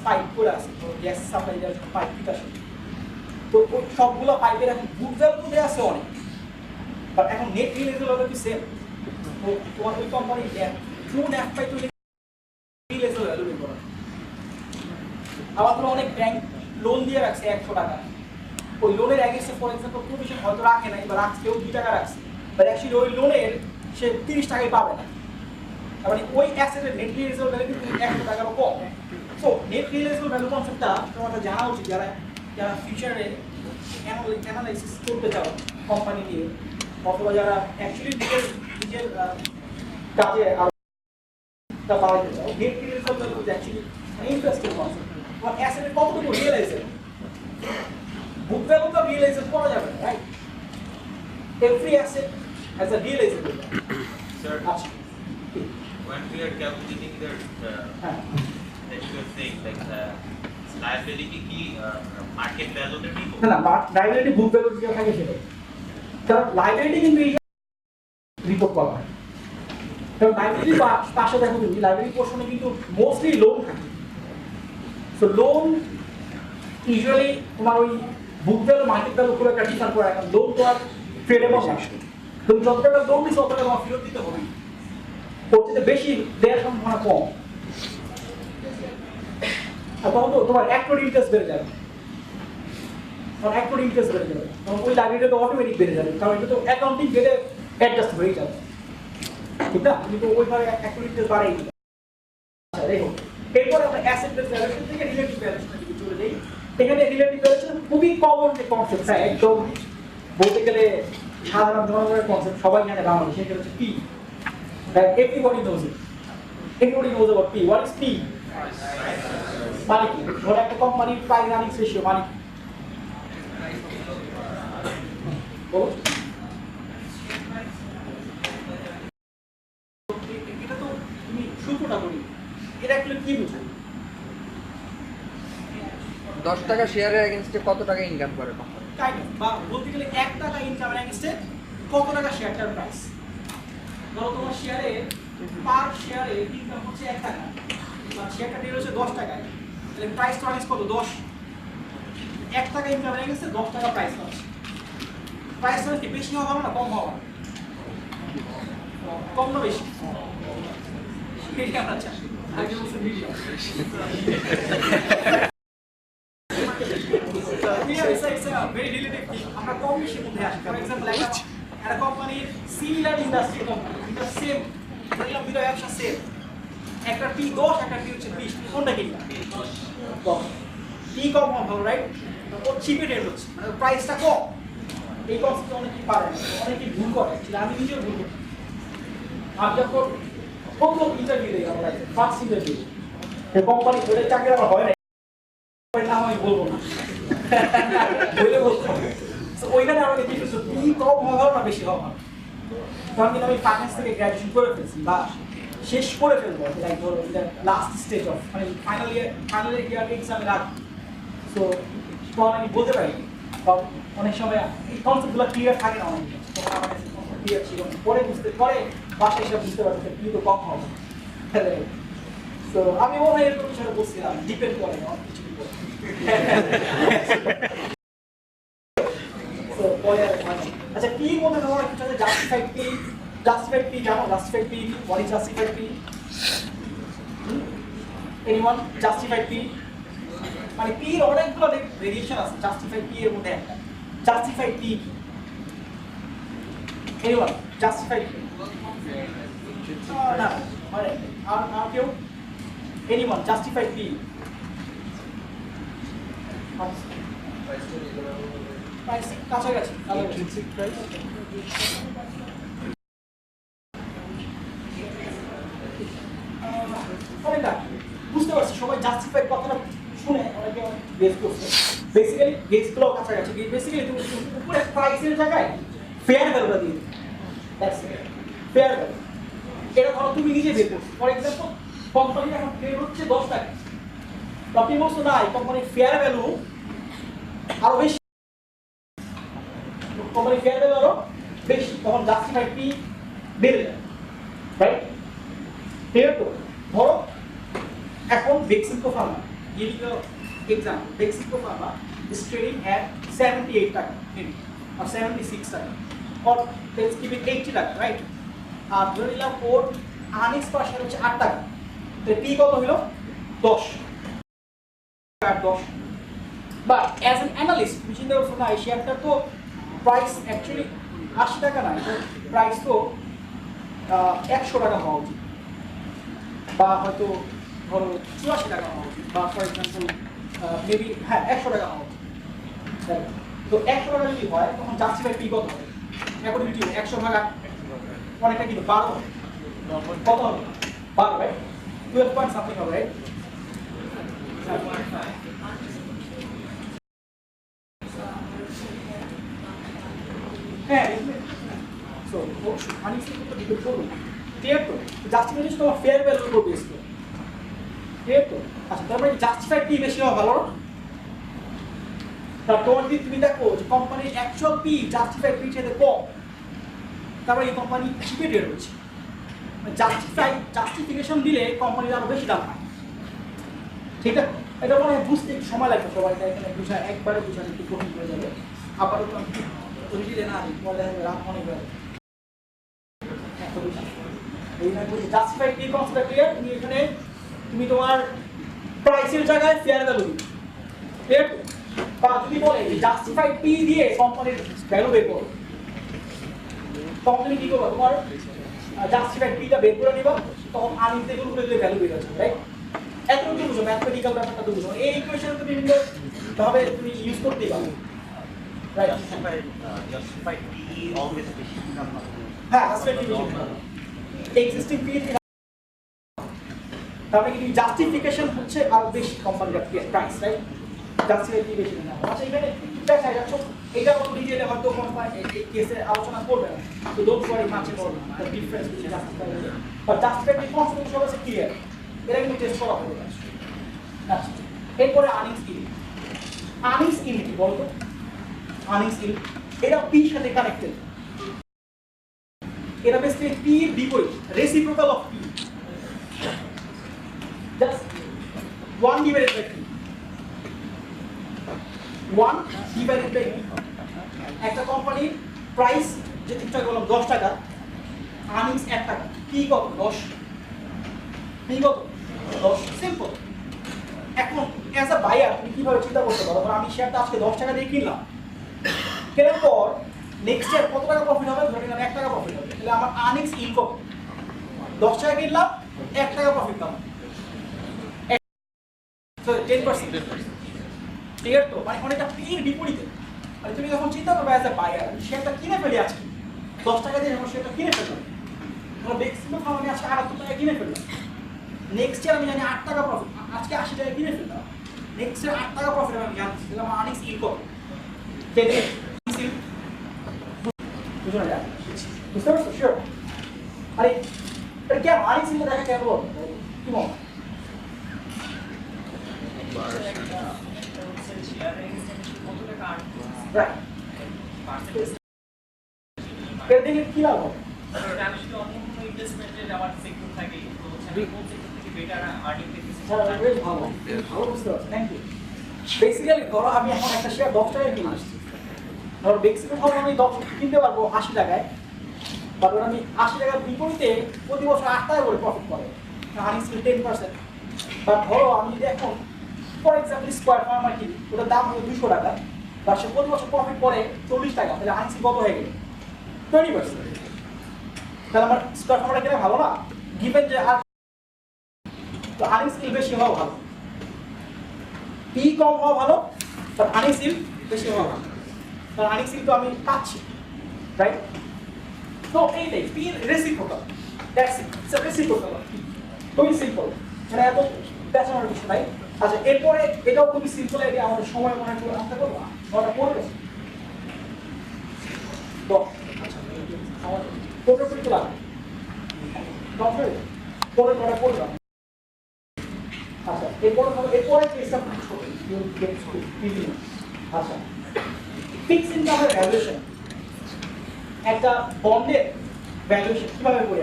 পাইপ করে আছে, গ্যাস সাপ্লাই দেওয়ার জন্য পাইপ তিতাস। তো ওই সবগুলো পাইপের এখন বুক ভ্যালু তো দেওয়া আছে অনেক, বাট এখন নেট রিলাইজেবল হবে কি সেম। তো তোমার ওই কোম্পানি ট্রু নেট পাই তো রিলাইজেবল ভ্যালু বের করা। আবার ধরো অনেক ব্যাংক লোন দিয়ে রাখছে 100 টাকা, ওই লোনের এগেইনস্টে ফর এক্সাম্পল প্রভিশন হয়তো রাখে নাই বা রাখছে কেউ 2 টাকা রাখছে, বাট অ্যাকচুয়ালি ওই লোনের সে 30 টাকাই পাবে না, তার মানে ওই অ্যাসেটের নেট রিলাইজেবল ভ্যালু কিন্তু 100 টাকারও কম। সো নেট রিলাইজেবল ভ্যালু কনসেপ্টটা তোমাদের জানা উচিত যারা ফিউচারে অ্যানালাইসিস করতে চাও কোম্পানি নিয়ে, অথবা যারা অ্যাকচুয়ালি নিজের কাজে আরো বাড়াতে চাও। Net realizable value is actually interesting concept. তোমার অ্যাসেটের কতটুকু রিয়েলাইজেবল, বুক ভ্যালু তো রিয়েলাইজ করা যাবে না, right? Every asset has a realizable value. Sir, when we are calculating the that you are saying like liability কি market value তে নিব না লাইবিলিটি বুক ভ্যালু যে থাকে সেটা, কারণ লাইবিলিটি কিন্তু রিপোর্ট করা হয়। কারণ লাইবিলিটি পাশে দেখো তুমি লাইবিলিটি পোর্শনে কিন্তু মোস্টলি লোন থাকে। সো লোন ইউজুয়ালি তোমার ওই বুক ভ্যালু মার্কেট ভ্যালু খুব একটা ডিফার করে, এখন লোন তো আর ট্রেডেবল না, তুমি যত টাকা লোন দিচ্ছ তত টাকা ফেরত দিতে হবে, ওর থেকে বেশি দেওয়ার সম্ভাবনা কম। আর তখন তো তোমার অ্যাক্টোর ইন্টারেস্ট বেড়ে যাবে, তখন অ্যাক্টোর ইন্টারেস্ট বেড়ে যাবে, তখন ওই লাইবিলিটি তো অটোমেটিক বেড়ে যাবে, কারণ এটা তো অ্যাকাউন্টিং বেড়ে অ্যাডজাস্ট হয়ে যাবে, ঠিক না? কিন্তু ওইভাবে অ্যাক্টোর ইন্টারেস্ট বাড়েই। আচ্ছা দেখো, এরপরে আমরা অ্যাসেট বেস ভ্যালুয়েশন থেকে রিলেটিভ ভ্যালুয়েশনের দিকে চলে যাই। এখানে রিলেটিভ ভ্যালুয়েশন খুবই কমন যে কনসেপ্ট, একদম বলতে গেলে সাধারণ জনগণের কনসেপ্ট, সবাই জানে বাংলাদেশে, সেটা হচ্ছে P. Everybody knows it. Everybody knows about P. What is P? মানে কি? ধরো একটা কোম্পানির প্রাইস আর্নিংস রেশিও মানে কি? বলো। এটা তো তুমি সূত্রটা বলি, এটা আসলে কি বুঝো? 10 টাকা শেয়ারের এগেইনস্টে কত টাকা ইনকাম করে কোম্পানি, বা বলতে গেলে 1 টাকা ইনকামের এগেইনস্টে কত টাকা শেয়ারটার প্রাইস। ধরো তোমার শেয়ারে পার শেয়ারে ইনকাম হচ্ছে 1 টাকা, বা শেয়ারটা ট্রেড হচ্ছে 10 টাকায়, তাহলে প্রাইস তো কত 10। 1 টাকা ইনকাম হয়ে গেছে, 10 টাকা প্রাইস পাচ্ছে। প্রাইস কি বেশি হওয়া হবে না কম হওয়া হবে? কম না বেশি? আচ্ছা আগে বলছে মিডিয়াম। ভেরি রিলেটিভ কি আমরা কম বেশির মধ্যে আসি। ফর এক্সাম্পল একটা কোম্পানির সিমিলার ইন্ডাস্ট্রি কোম্পানি এটা সেম, ধরলাম দুটো ব্যবসা সেম, একটা পি 10 একটা পি হচ্ছে 20, কোনটা কিনবা? পি কম হবে, রাইট? ও চিপে ট্রেড হচ্ছে, মানে প্রাইসটা কম। এই কনসেপ্ট অনেকেই পারে না, অনেকেই ভুল করে, আমি নিজেও ভুল করি। আমি যখন প্রথম ইন্টারভিউ দিই আমার লাইফে, ফার্স্ট ইন্টারভিউ, এই কোম্পানি ওদের চাকরি আমার হয় না, আমি বলবো না, বলে বলতে হবে। ওইখানে আমাকে জিজ্ঞেস পি কম হবে না বেশি হবে, কারণ কিন্তু আমি ফাইন্যান্স থেকে গ্র্যাজুয়েশন করে ফেলছি বা শেষ করে ফেলবো, লাইক ধরো লাস্ট স্টেজ অফ মানে ফাইনাল ইয়ার এক্সামে রাখি। সো তখন আমি বলতে পারি, অনেক সময় এই কনসেপ্টগুলো ক্লিয়ার থাকে না, অনেক ক্লিয়ার ছিল পরে বাসায় এসে বুঝতে পারছি পি তো কম হবে। তো আমি মনে হয় এরকম বিষয়ে বলছিলাম, ডিপেন্ড করে না অনেক কিছু। আচ্ছা পি মধ্যে তোমার কিছু আছে জাস্টিফাইড পি। জাস্টিফাইড পি জানো? Justified P what is justified P? Anyone? Justified P মানে পি এর অনেকগুলো ভেরিয়েশন আছে, জাস্টিফাইড পি এর মধ্যে একটা। জাস্টিফাইড পি কি? এনিওয়ান? জাস্টিফাইড পি না মানে আর কেউ? এনিওয়ান? জাস্টিফাইড পি প্রাইস কাছাকাছি, ইন্ট্রিনসিক প্রাইস। অনেকটা বুঝতে পারছি, সবাই জাস্টিফাইড কথাটা শুনে অনেকে গেস করছে। বেসিক্যালি গেসগুলো কাছাকাছি, বেসিক্যালি তুমি উপরে প্রাইসের জায়গায় ফেয়ার ভ্যালুটা দিয়ে, দ্যাটস ইট, ফেয়ার ভ্যালু। এটা ধরো তুমি নিজে বের করছো ফর এক্সাম্পল কোম্পানির এখন ট্রেড হচ্ছে 10 টাকা আপনি বলছো না এই কোম্পানির ফেয়ার ভ্যালু আরো বেশি কোম্পানির ফেয়ার ভ্যালু আরো বেশি তখন জাস্টিফাইড পি বেড়ে যায় রাইট ক্লিয়ার তো ধরো এখন Beximco Pharma giving you example Beximco Pharma is trading at 78 টাকা or 76 টাকা or let's keep it 80 টাকা রাইট আর ধরে নিলাম ওর আর্নিংস পার শেয়ার হচ্ছে 8 টাকা তো পি কত হলো 10 বাট অ্যাজ অ্যান অ্যানালিস্ট তুমি চিন্তা করছো না এই শেয়ারটা তো প্রাইস অ্যাকচুয়ালি 80 টাকা না প্রাইস তো 100 টাকা হওয়া উচিত বা হয়তো ধরো 84 টাকা হওয়া উচিত বা ফর এক্সাম্পল মেবি হ্যাঁ 100 টাকা হওয়া উচিত তো 100 টাকা যদি হয় তখন জাস্টিফাই পি কত হবে অ্যাকর্ডিং টু 100 ভাগ অনেকটা কিন্তু 12 কত হবে 12 রাইট 12 পয়েন্ট সামথিং হবে রাইট হ্যাঁ সো আমি সেটা ডিপেন্ড করব ক্লিয়ার তো জাস্টিফিকেশন তোমার ফেয়ার ভ্যালুর উপর বেস করে ক্লিয়ার তো আচ্ছা তারপরে জাস্টিফাইড পি বেশি হওয়া ভালো তারপর যদি তুমি দেখো যে কোম্পানির অ্যাকচুয়াল পি জাস্টিফাইড পি চেয়ে কম তারপরে এই কোম্পানি চিপে ট্রেড হচ্ছে জাস্টিফিকেশন দিলে কোম্পানির আরো বেশি দাম পায় ঠিক আছে এটা মনে হয় বুঝতে একটু সময় লাগবে সবাই তাই এখানে বুঝা একবারে বুঝানো একটু কঠিন হয়ে যাবে আপাতত বুঝিলে না পরে রাত অনেক হবে এই না বুঝি জাস্টিফাইড পি কনসেপ্ট ক্লিয়ার তুমি এখানে তুমি তোমার প্রাইসের জায়গায় ফেয়ার ভ্যালু দিবে ক্লিয়ার বা যদি বলে যে জাস্টিফাইড পি দিয়ে কোম্পানির ভ্যালু বের করো কোম্পানি কি করবে তোমার জাস্টিফাইড পিটা বের করে নিবা তখন আর্নিংস এগুলো করে দিলে ভ্যালু বের হচ্ছে রাইট এতটুকু বুঝো ম্যাথমেটিক্যাল ব্যাপারটা তো বুঝো এই ইকুয়েশন তুমি বিভিন্ন ভাবে তুমি ইউজ করতেই পারো রাইট জাস্টিফাইড পি অলওয়েজ বেশি হ্যাঁ জাস্টিফাইড পি বেশি এক্সিস্টিং পি তাহলে কি জাস্টিফিকেশন হচ্ছে আর বেশি কোম্পানির প্রাইস রাইট জাস্টিফাইড পি বেশি না আচ্ছা এখানে দেখা যাচ্ছে এটা কত ডিটেইলে হয়তো কোম্পানি এই কেসে আলোচনা করবে না তো don't worry much about the difference between justified but justified P concept সব আছে ক্লিয়ার এটা কিন্তু টেস্ট করা হবে আচ্ছা এরপরে আর্নিংস ইল কি বলতো আর্নিংস ইল এটা পি সাথে কানেক্টেড এটা বেসিক্যালি পি এর বিপরীত reciprocal of P just 1 divided by 1 divided by একটা কোম্পানির প্রাইস যে ঠিকঠাক বললাম 10 টাকা আর্নিংস 1 টাকা পি কত 10 পি কত 10 সিম্পল এখন অ্যাজ আ বায়ার তুমি কিভাবে চিন্তা করতে পারো আমি শেয়ারটা আজকে 10 টাকা দিয়ে কিনলাম কেনার পর নেক্সট ইয়ার কত টাকা প্রফিট হবে ধরে নিলাম 1 টাকা প্রফিট হবে তাহলে আমার আর্নিংস ইল কত 10 টাকা কিনলাম 1 টাকা প্রফিট পাবো সো 10% ক্লিয়ার তো মানে অনেকটা পির বিপরীতে মানে তুমি যখন চিন্তা করবে অ্যাজ আ বায়ার শেয়ারটা কিনে ফেলি আজকে 10 টাকা দিয়ে যখন শেয়ারটা কিনে ফেললাম তাহলে বেক্সিমকো ফার্ম আমি আজকে 78 টাকা কিনে ফেললাম নেক্সট ইয়ার আমি জানি 8 টাকা প্রফিট আজকে 80 টাকা কিনে ফেললাম নেক্সট ইয়ার 8 টাকা প্রফিট আমি জানি তাহলে আমার আর্নিংস ইল কত কেটে বুঝতে পারছো শিওর আরে এটা কি আর্নিংস ইল দেখা কেন কি মনে এর দিকে কি লাভ হবে আমি যদি অন্য কোনো ইনভেস্টমেন্টের আমার সেক্টর থাকে তো কোন সেক্টর থেকে বেটার আর্নিং পেতে ভালো বুঝতে পারছি থ্যাংক ইউ বেসিক্যালি ধরো আমি এখন একটা শেয়ার 10 টাকায় কিনে আসছি ধরো বেক্সিমকো ফার্ম আমি 10 কিনতে পারবো 80 টাকায় বাট আমি 80 টাকার বিপরীতে প্রতি বছর 8 টাকা করে প্রফিট করে আর্নিংস 10% বাট ধরো আমি যদি এখন ফর এক্সাম্পল স্কয়ার ফার্মার কিনি ওটার দাম হলো 200 টাকা আর সে প্রতি বছর প্রফিট করে 40 টাকা তাহলে আর্নিংস কত হয়ে গেল 20% তাহলে আমার স্কয়ার ফার্মারটা কিনা ভালো না গিভেন যে আর তো আর্নিংস বেশি হওয়া ভালো পি কম হওয়া ভালো বাট আর্নিংস বেশি হওয়া ভালো কারণ আর্নিংস তো আমি পাচ্ছি রাইট তো এইটাই P reciprocal that's it it's a reciprocal খুবই সিম্পল মানে এত পেছনের কিছু নাই আচ্ছা এরপরে এটাও খুবই সিম্পল আইডিয়া আমাদের সময় মনে করে আনতে পারবো নটা পড়বে আচ্ছা আমাদের পুরোপুরি তো লাগবে ডক্টর পরে করলাম আচ্ছা এরপরে কেসটা ছোট আচ্ছা ফিক্স ইনকামের ভ্যালুয়েশন একটা বন্ডের ভ্যালুয়েশন কিভাবে করি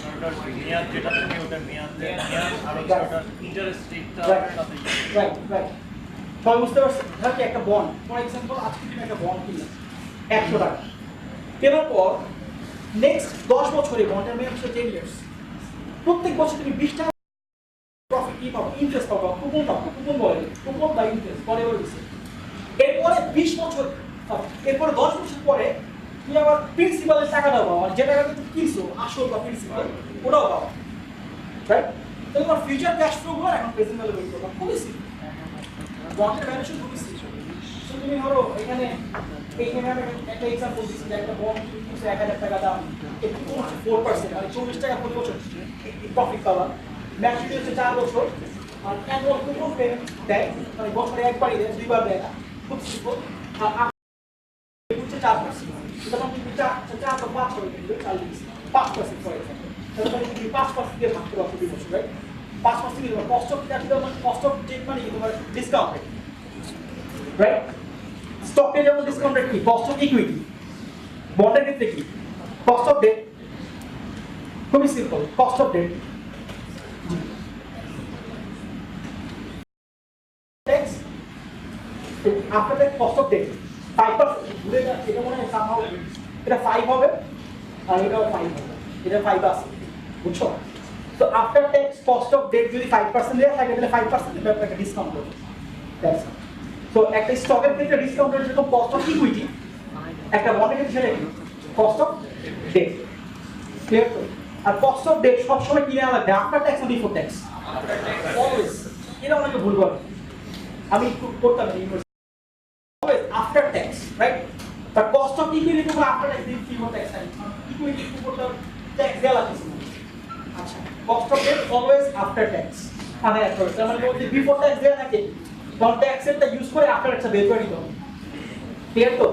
আমরা মেয়াদ যেটা তুমি ওটা মেয়াদ আর ওটা ইন্টারেস্ট রেটটা রাইট সবাই বুঝতে পারছি ধর একটা বন্ড ফর এক্সাম্পল আজকে তুমি একটা বন্ড কিনলে 100 টাকা কেনার পর নেক্সট 10 বছরে বন্ডের মেয়াদ হচ্ছে 10 ইয়ার্স প্রত্যেক বছর তুমি 20 টাকা প্রফিট কি পাবো ইন্টারেস্ট পাবো কুপন বলে কুপন বা ইন্টারেস্ট পরে বলছে এরপরে 20 বছর এরপরে 10 বছর পরে তুমি আবার প্রিন্সিপালের টাকাটাও পাবো মানে যে টাকাটা তুমি কিনছো আসল বা প্রিন্সিপাল ওটাও পাবো রাইট তো তোমার ফিউচার ক্যাশ ফ্লো গুলো এখন প্রেজেন্ট ভ্যালু বের করবা খুবই সিম্পল বন্ডের ভ্যালুয়েশন খুবই সিম্পল সো তুমি ধরো এখানে আমি একটা এক্সাম্পল দিচ্ছি একটা বন্ড কিনছো 1000 টাকা দাম একটু 4% মানে 24 টাকা প্রতি বছর প্রফিট পাবা ম্যাচুরিটি হচ্ছে 4 বছর আর অ্যানুয়াল কুপন পেমেন্ট দেয় মানে বছরে একবারই দেয় দুইবার দেয় না খুব সিম্পল আর হচ্ছে 4% তখন তুমি 4 বা 5 করে দিলে 5% ফর এক্সাম্পল তাহলে তুমি 5% দিয়ে ভাগ করো প্রতি বছর রাইট 5% দিয়ে কস্ট অফ ক্যাপিটাল মানে কস্ট অফ ডেট মানে তোমার ডিসকাউন্ট রেট রাইট স্টকে যেমন ডিসকাউন্ট রেট কি কস্ট অফ ইকুইটি বন্ডের ক্ষেত্রে কি কস্ট অফ ডেট খুবই simple cost of debt after the cost of debt 5% ঘুরে যাচ্ছে এটা মনে হয় somehow এটা 5 হবে আর এটাও 5 হবে এটা 5 আছে বুঝছো তো after tax cost of debt যদি 5% দেয়া থাকে তাহলে 5% এর ব্যাপারে একটা ডিসকাউন্ট হবে দ্যাটস সো একটা স্টকের ক্ষেত্রে ডিসকাউন্ট রেট যেরকম কস্ট অফ ইকুইটি একটা বন্ডের ক্ষেত্রে সেটা কি কস্ট অফ ডেট ক্লিয়ার তো আর কস্ট অফ ডেট সব সময় কিনে আলাদা আফটার ট্যাক্স আর বিফোর ট্যাক্স অলওয়েজ এটা অনেকে ভুল করে আমি করতাম না always after tax, right? But cost of equity to after tax before tax. Equity to tax দেওয়া লাগছে না। আচ্ছা, cost of debt always after tax. মানে তার মানে যদি before tax দেওয়া থাকে, তখন tax এরটা ইউজ করে after tax বের করে দিতে হবে। ক্লিয়ার তো?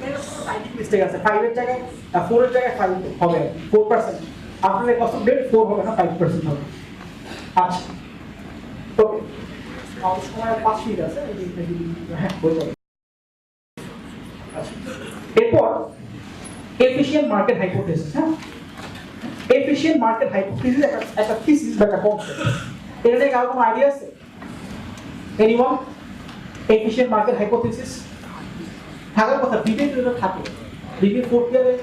এর কোনো সাইন্টিফিক মিস্টেক আছে 5 এর জায়গায় 4 এর জায়গায় 5 হবে 4%। after the cost of debt 4 হবে না 5% হবে। আচ্ছা। ওকে। আমাদের সময় 5 মিনিট আছে হ্যাঁ বলতে এরপর এফিশিয়েন্ট মার্কেট হাইপোথিসিস হ্যাঁ এফিশিয়েন্ট মার্কেট হাইপোথিসিস একটা থিসিস বা একটা কনসেপ্ট এটা নিয়ে কারো কোনো আইডিয়া আছে এনিওয়ান এফিশিয়েন্ট মার্কেট হাইপোথিসিস থাকার কথা বিবিএ যদি থাকে বিবিএ ফোর্থ ইয়ারে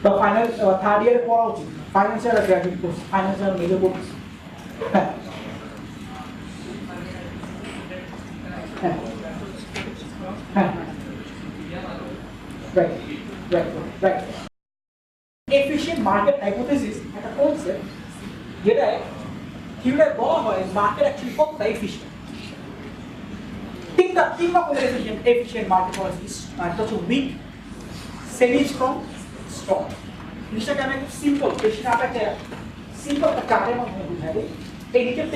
বা ফাইনাল থার্ড ইয়ারে পড়া উচিত ফাইন্যান্সিয়াল আর graduate course financial major course হ্যাঁ হ্যাঁ হ্যাঁ right efficient market hypothesis একটা কনসেপ্ট যেটা কিভাবে বলা হয় মার্কেট অ্যাকচুয়ালি কতটা এফিশিয়েন্ট তিনটা কোন efficient market hypothesis একটা হচ্ছে weak semi strong strong জিনিসটাকে আমি একটু সিম্পল বেশি না একটা সিম্পল একটা কার্ডের মাধ্যমে বুঝাই এই নিচের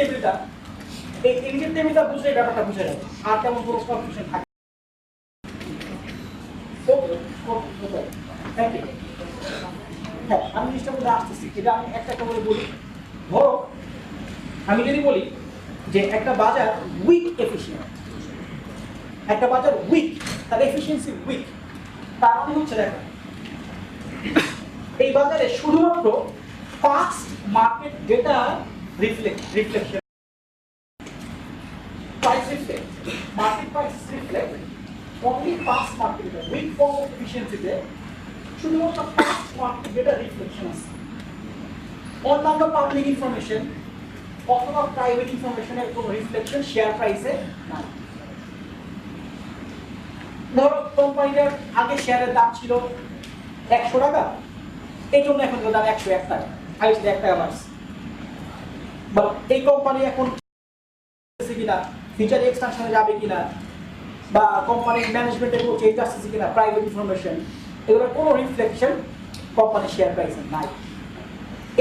টেবিলটা বুঝলে ব্যাপারটা বুঝে যাবে আর তেমন কোনো কনফিউশন থাকে হ্যাঁ আমি জিনিসটা বলে আসতেছি এটা আমি একটা করে বলি ধরো আমি যদি বলি যে একটা বাজার উইক এফিশিয়েন্ট একটা বাজার উইক তার এফিশিয়েন্সি উইক তার মানে হচ্ছে দেখো এই বাজারে শুধুমাত্র fast market data reflection price reflect market price reflect only past market data weak form of efficiency তে শুধুমাত্র past market data reflection আছে অন্যান্য পাবলিক ইনফরমেশন অথবা প্রাইভেট ইনফরমেশনের কোনো রিফ্লেকশন শেয়ার প্রাইসে নাই ধরো কোম্পানিটার আগে শেয়ারের দাম ছিল 100 টাকা এই জন্য এখন দাম 101 টাকা আগে ছিল 1 টাকা বাড়ছে বা এই কোম্পানি এখন কিনা ফিউচার এক্সটেনশনে যাবে কিনা বা কোম্পানির ম্যানেজমেন্টের কোনো চেঞ্জ আসছে কিনা প্রাইভেট ইনফরমেশন এগুলোর কোনো রিফ্লেকশন কোম্পানির শেয়ার প্রাইসে নাই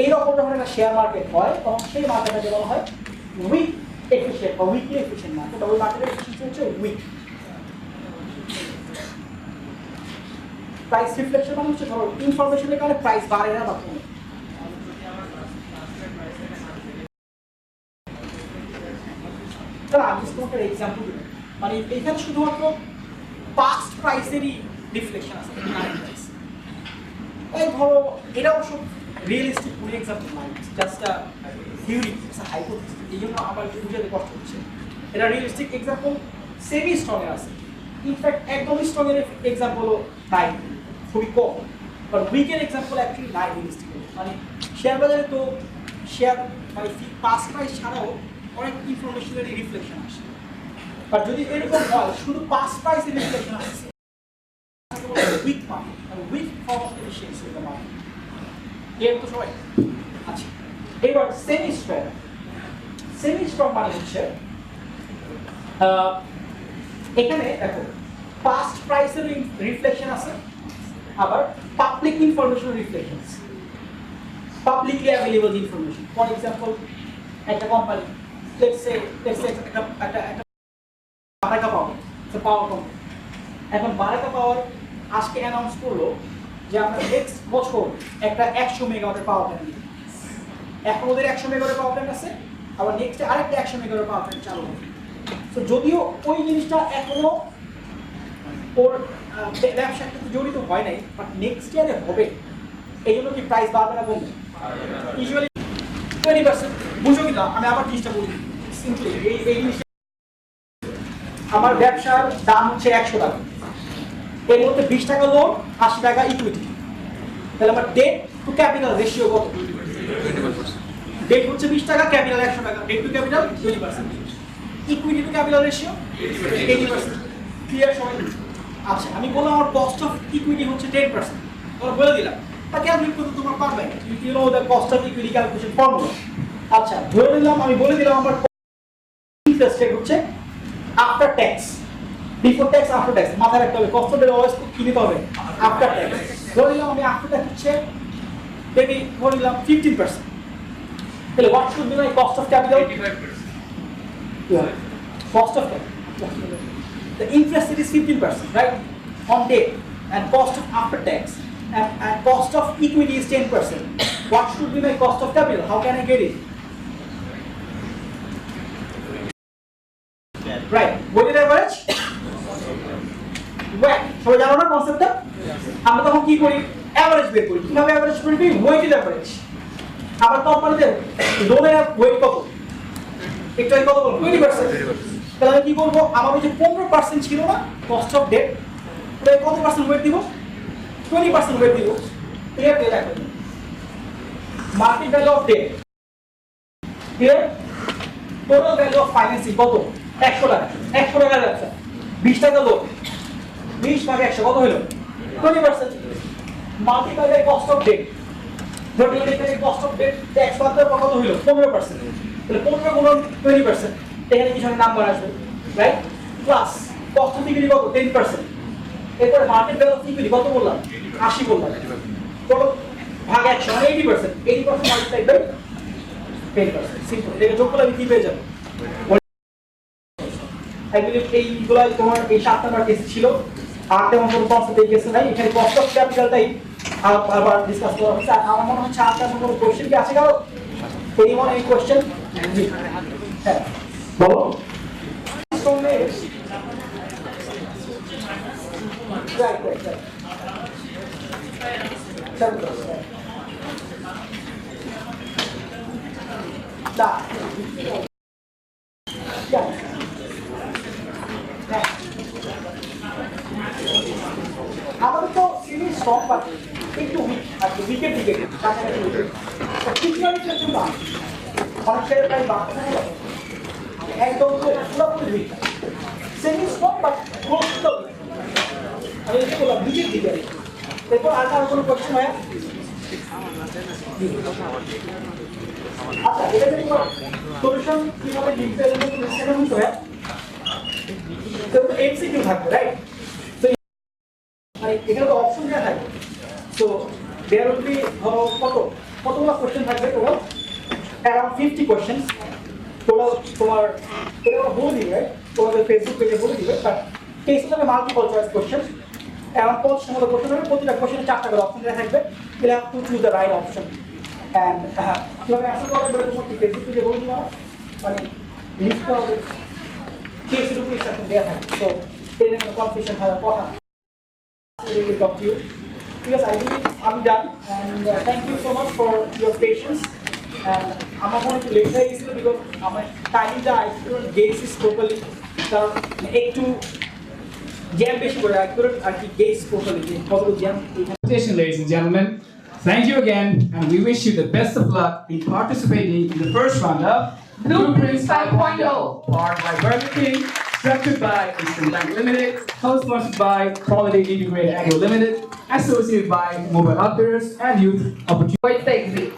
এইরকম যখন একটা শেয়ার মার্কেট হয় তখন সেই মার্কেটটাকে বলা হয় উইক এফিশিয়েন্ট বা উইকলি এফিশিয়েন্ট মার্কেট ওই মার্কেটের এফিশিয়েন্সি হচ্ছে উইক প্রাইস রিফ্লেকশন মানে হচ্ছে ধরো ইনফরমেশনের কারণে প্রাইস বাড়ে না বা কমে তাহলে আমি তোমাকে এক্সাম্পল দিই, মানে এখানে শুধুমাত্র পাস্ট প্রাইসেরই রিফ্লেকশন আছে, এই ধরো এটা অবশ্য রিয়েলিস্টিক কোনো এক্সাম্পল নয়, just a theory, it's a hypothesis, এই জন্য আমার একটু বুঝাতে কষ্ট হচ্ছে। এটা রিয়েলিস্টিক এক্সাম্পল সেমি স্ট্রংয়ের আছে, ইনফ্যাক্ট একদম স্ট্রংয়ের এক্সাম্পলও নাই, খুবই কম, বাট উইকের এক্সাম্পল অ্যাকচুয়ালি নাই রিয়েলিস্টিক। মানে শেয়ার বাজারে তো শেয়ার মানে পাস্ট প্রাইস ছাড়াও অনেক ইনফরমেশনারি রিফ্লেকশন আসে, বাট যদি এরকম হয় শুধু পাস্ট প্রাইসের রিফ্লেকশন আসছে, weak market, weak form of efficiency of the market, এর তো সবাই আচ্ছা। এবার সেমি স্ট্রং মানে হচ্ছে এখানে দেখো পাস্ট প্রাইসের রিফ্লেকশন আছে, আবার পাবলিক ইনফরমেশন রিফ্লেকশন আছে, publicly available information. For example একটা কোম্পানি লেটস সে একটা বারাকা পাওয়ার, একটা পাওয়ার কোম্পানি, এখন বারাকা পাওয়ার আজকে অ্যানাউন্স করলো যে আমরা নেক্সট বছর একটা 100 মেগাওয়াটের পাওয়ার প্ল্যান্ট নিব। এখন ওদের 100 মেগাওয়াটের পাওয়ার প্ল্যান্ট আছে, আবার নেক্সট আরেকটা 100 মেগাওয়াটের পাওয়ার প্ল্যান্ট চালু হবে। তো যদিও ওই জিনিসটা এখনো ওর ব্যবসার সাথে জড়িত হয় নাই, বাট নেক্সট ইয়ারে হবে, এই জন্য কি প্রাইস বাড়বে না কমবে? ইউজুয়ালি 20%। বুঝো কিনা আমি আবার জিনিসটা বলি সিম্পলি, এই জিনিসটা আমার ব্যবসার দাম হচ্ছে 100 টাকা, এর মধ্যে 20 টাকা লোন, 80 টাকা ইকুইটি, তাহলে আমার ডেট টু ক্যাপিটাল রেশিও কত? ডেট হচ্ছে 20 টাকা, ক্যাপিটাল 100 টাকা, debt to capital 20%, equity to capital ratio 80%। Clear সবাই? আচ্ছা, আমি বললাম আমার কস্ট অফ ইকুইটি হচ্ছে 10%, তোমরা বলে দিলাম, তা ক্যালকুলেট করতে তোমার পারবে, you know the cost of equity calculation formula. আচ্ছা, ধরে নিলাম, আমি বলে দিলাম আমার ইন্টারেস্ট রেট হচ্ছে after tax, before tax after tax, মাথায় রাখতে হবে, কস্ট অফ ডেট অলওয়েজ কি নিতে হবে? After tax. ধরে নিলাম আমি আফটার ট্যাক্স হচ্ছে মেবি ধরে নিলাম 15%, তাহলে what should be my cost of capital? 85%। Cost of capital, the interest rate is 15%, right, on debt, and cost of after tax and cost of equity is 10%. What should be my cost of capital? How can I get it? Right, weighted average? Right, so জানো না কনসেপ্টটা? আমরা তখন কি করি? Average বের করি। কিভাবে অ্যাভারেজ বের করি? Weighted average. আবার কোম্পানিতে লোনের ওয়েট কত? একটু কত বলবো? 20%। তাহলে আমি কি করবো? আমার ওই যে 15% ছিল না কস্ট অফ ডেট, তাহলে কত পার্সেন্ট ওয়েট দিব? 20% ওয়েট দিব। ক্লিয়ার? দিয়ে রাখবেন market value of debt, clear? Total value of financing কত? 100 টাকা। 100 টাকার ব্যবসা, 20 টাকা লোন, 20 ভাগ 100 কত হলো? 20%। Multiply by cost of debt, ধরুন এখানে কস্ট অফ ডেট ট্যাক্স বাদ দেওয়ার পর কত হলো? 15%। তাহলে 15 গুণন 20%, এখানে কিছু নাম্বার আসবে, right? Plus cost of equity কত? 10%। এরপর মার্কেট ভ্যালু অফ ইকুইটি কত বললাম? 80 বললাম। টোটাল ভাগ 100 মানে 80%। 80% মাল্টিপ্লাই বাই 10%। সিম্পল। এটা যোগ করলে আমি কি পেয়ে যাব? আই বিলিভ এইগুলাই তোমার এই 7 নাম্বার কেস ছিল, আর তেমন কোনো কনসেপ্ট এই কেসে নাই। এখানে কস্ট অফ ক্যাপিটালটাই আবার ডিসকাস করা হচ্ছে। আমার মনে হচ্ছে আর তেমন কোনো কোশ্চেন কি আছে কারো? Anyone any question? হ্যাঁ বলো। Right. আমাদের তো সিরিজ স্ট্রং বাট একটু উইক আর কি, উইকেট উইকেট কাছাকাছি উইকেট, টিকনারি কিন্তু না, অনেক শেয়ার প্রাইস বাড়ছে না, একদম তো পুরোপুরি weak, semi strong but close to weak. আমি এটা বললাম উইকেট দিকে। এরপর আর কোনো কোশ্চেন হয়? আচ্ছা, এটা যে তোমার সলিউশন কিভাবে লিখতে হবে সেটা বুঝতে হয়, তো এমসিকিউ থাকবে, রাইট? এখানে তো অপশন দেওয়া থাকে, তো দেয়ার উইল বি ধরো কতগুলো কোশ্চেন থাকবে? Total around 50 question total. তোমার এটা আমরা বলে দিবে, তোমাদের ফেসবুক পেজে বলে দিবে, বাট কেস হিসাবে মাল্টিপল চয়েস কোশ্চেন অ্যারাউন্ড 50 মতো কোশ্চেন হবে। প্রতিটা কোশ্চেনে 4টা করে অপশন দেওয়া থাকবে, you have to choose the right option. And কিভাবে অ্যান্সার করবে বলে তোমার ফেসবুক পেজে বলে দিবা, মানে লিখতে হবে case rupee sa dia hai. So, ini kan confusion hai apa? We will talk to you. Because I believe I'm done, and thank you so much for your patience. And I'm going to later is because I'm time that I couldn't gauge this properly. So, एक jam beshi where I couldn't gauge properly. Possible jam. Ladies and gentlemen, thank you again, and we wish you the best of luck in participating in the first round of Blueprints 5.0. powered by Burger King, structured by Eastern Bank Limited, co-sponsored by Quality Integrated Agro Limited, associated by Mobile Operators and Youth Opportunity. Towards the exit.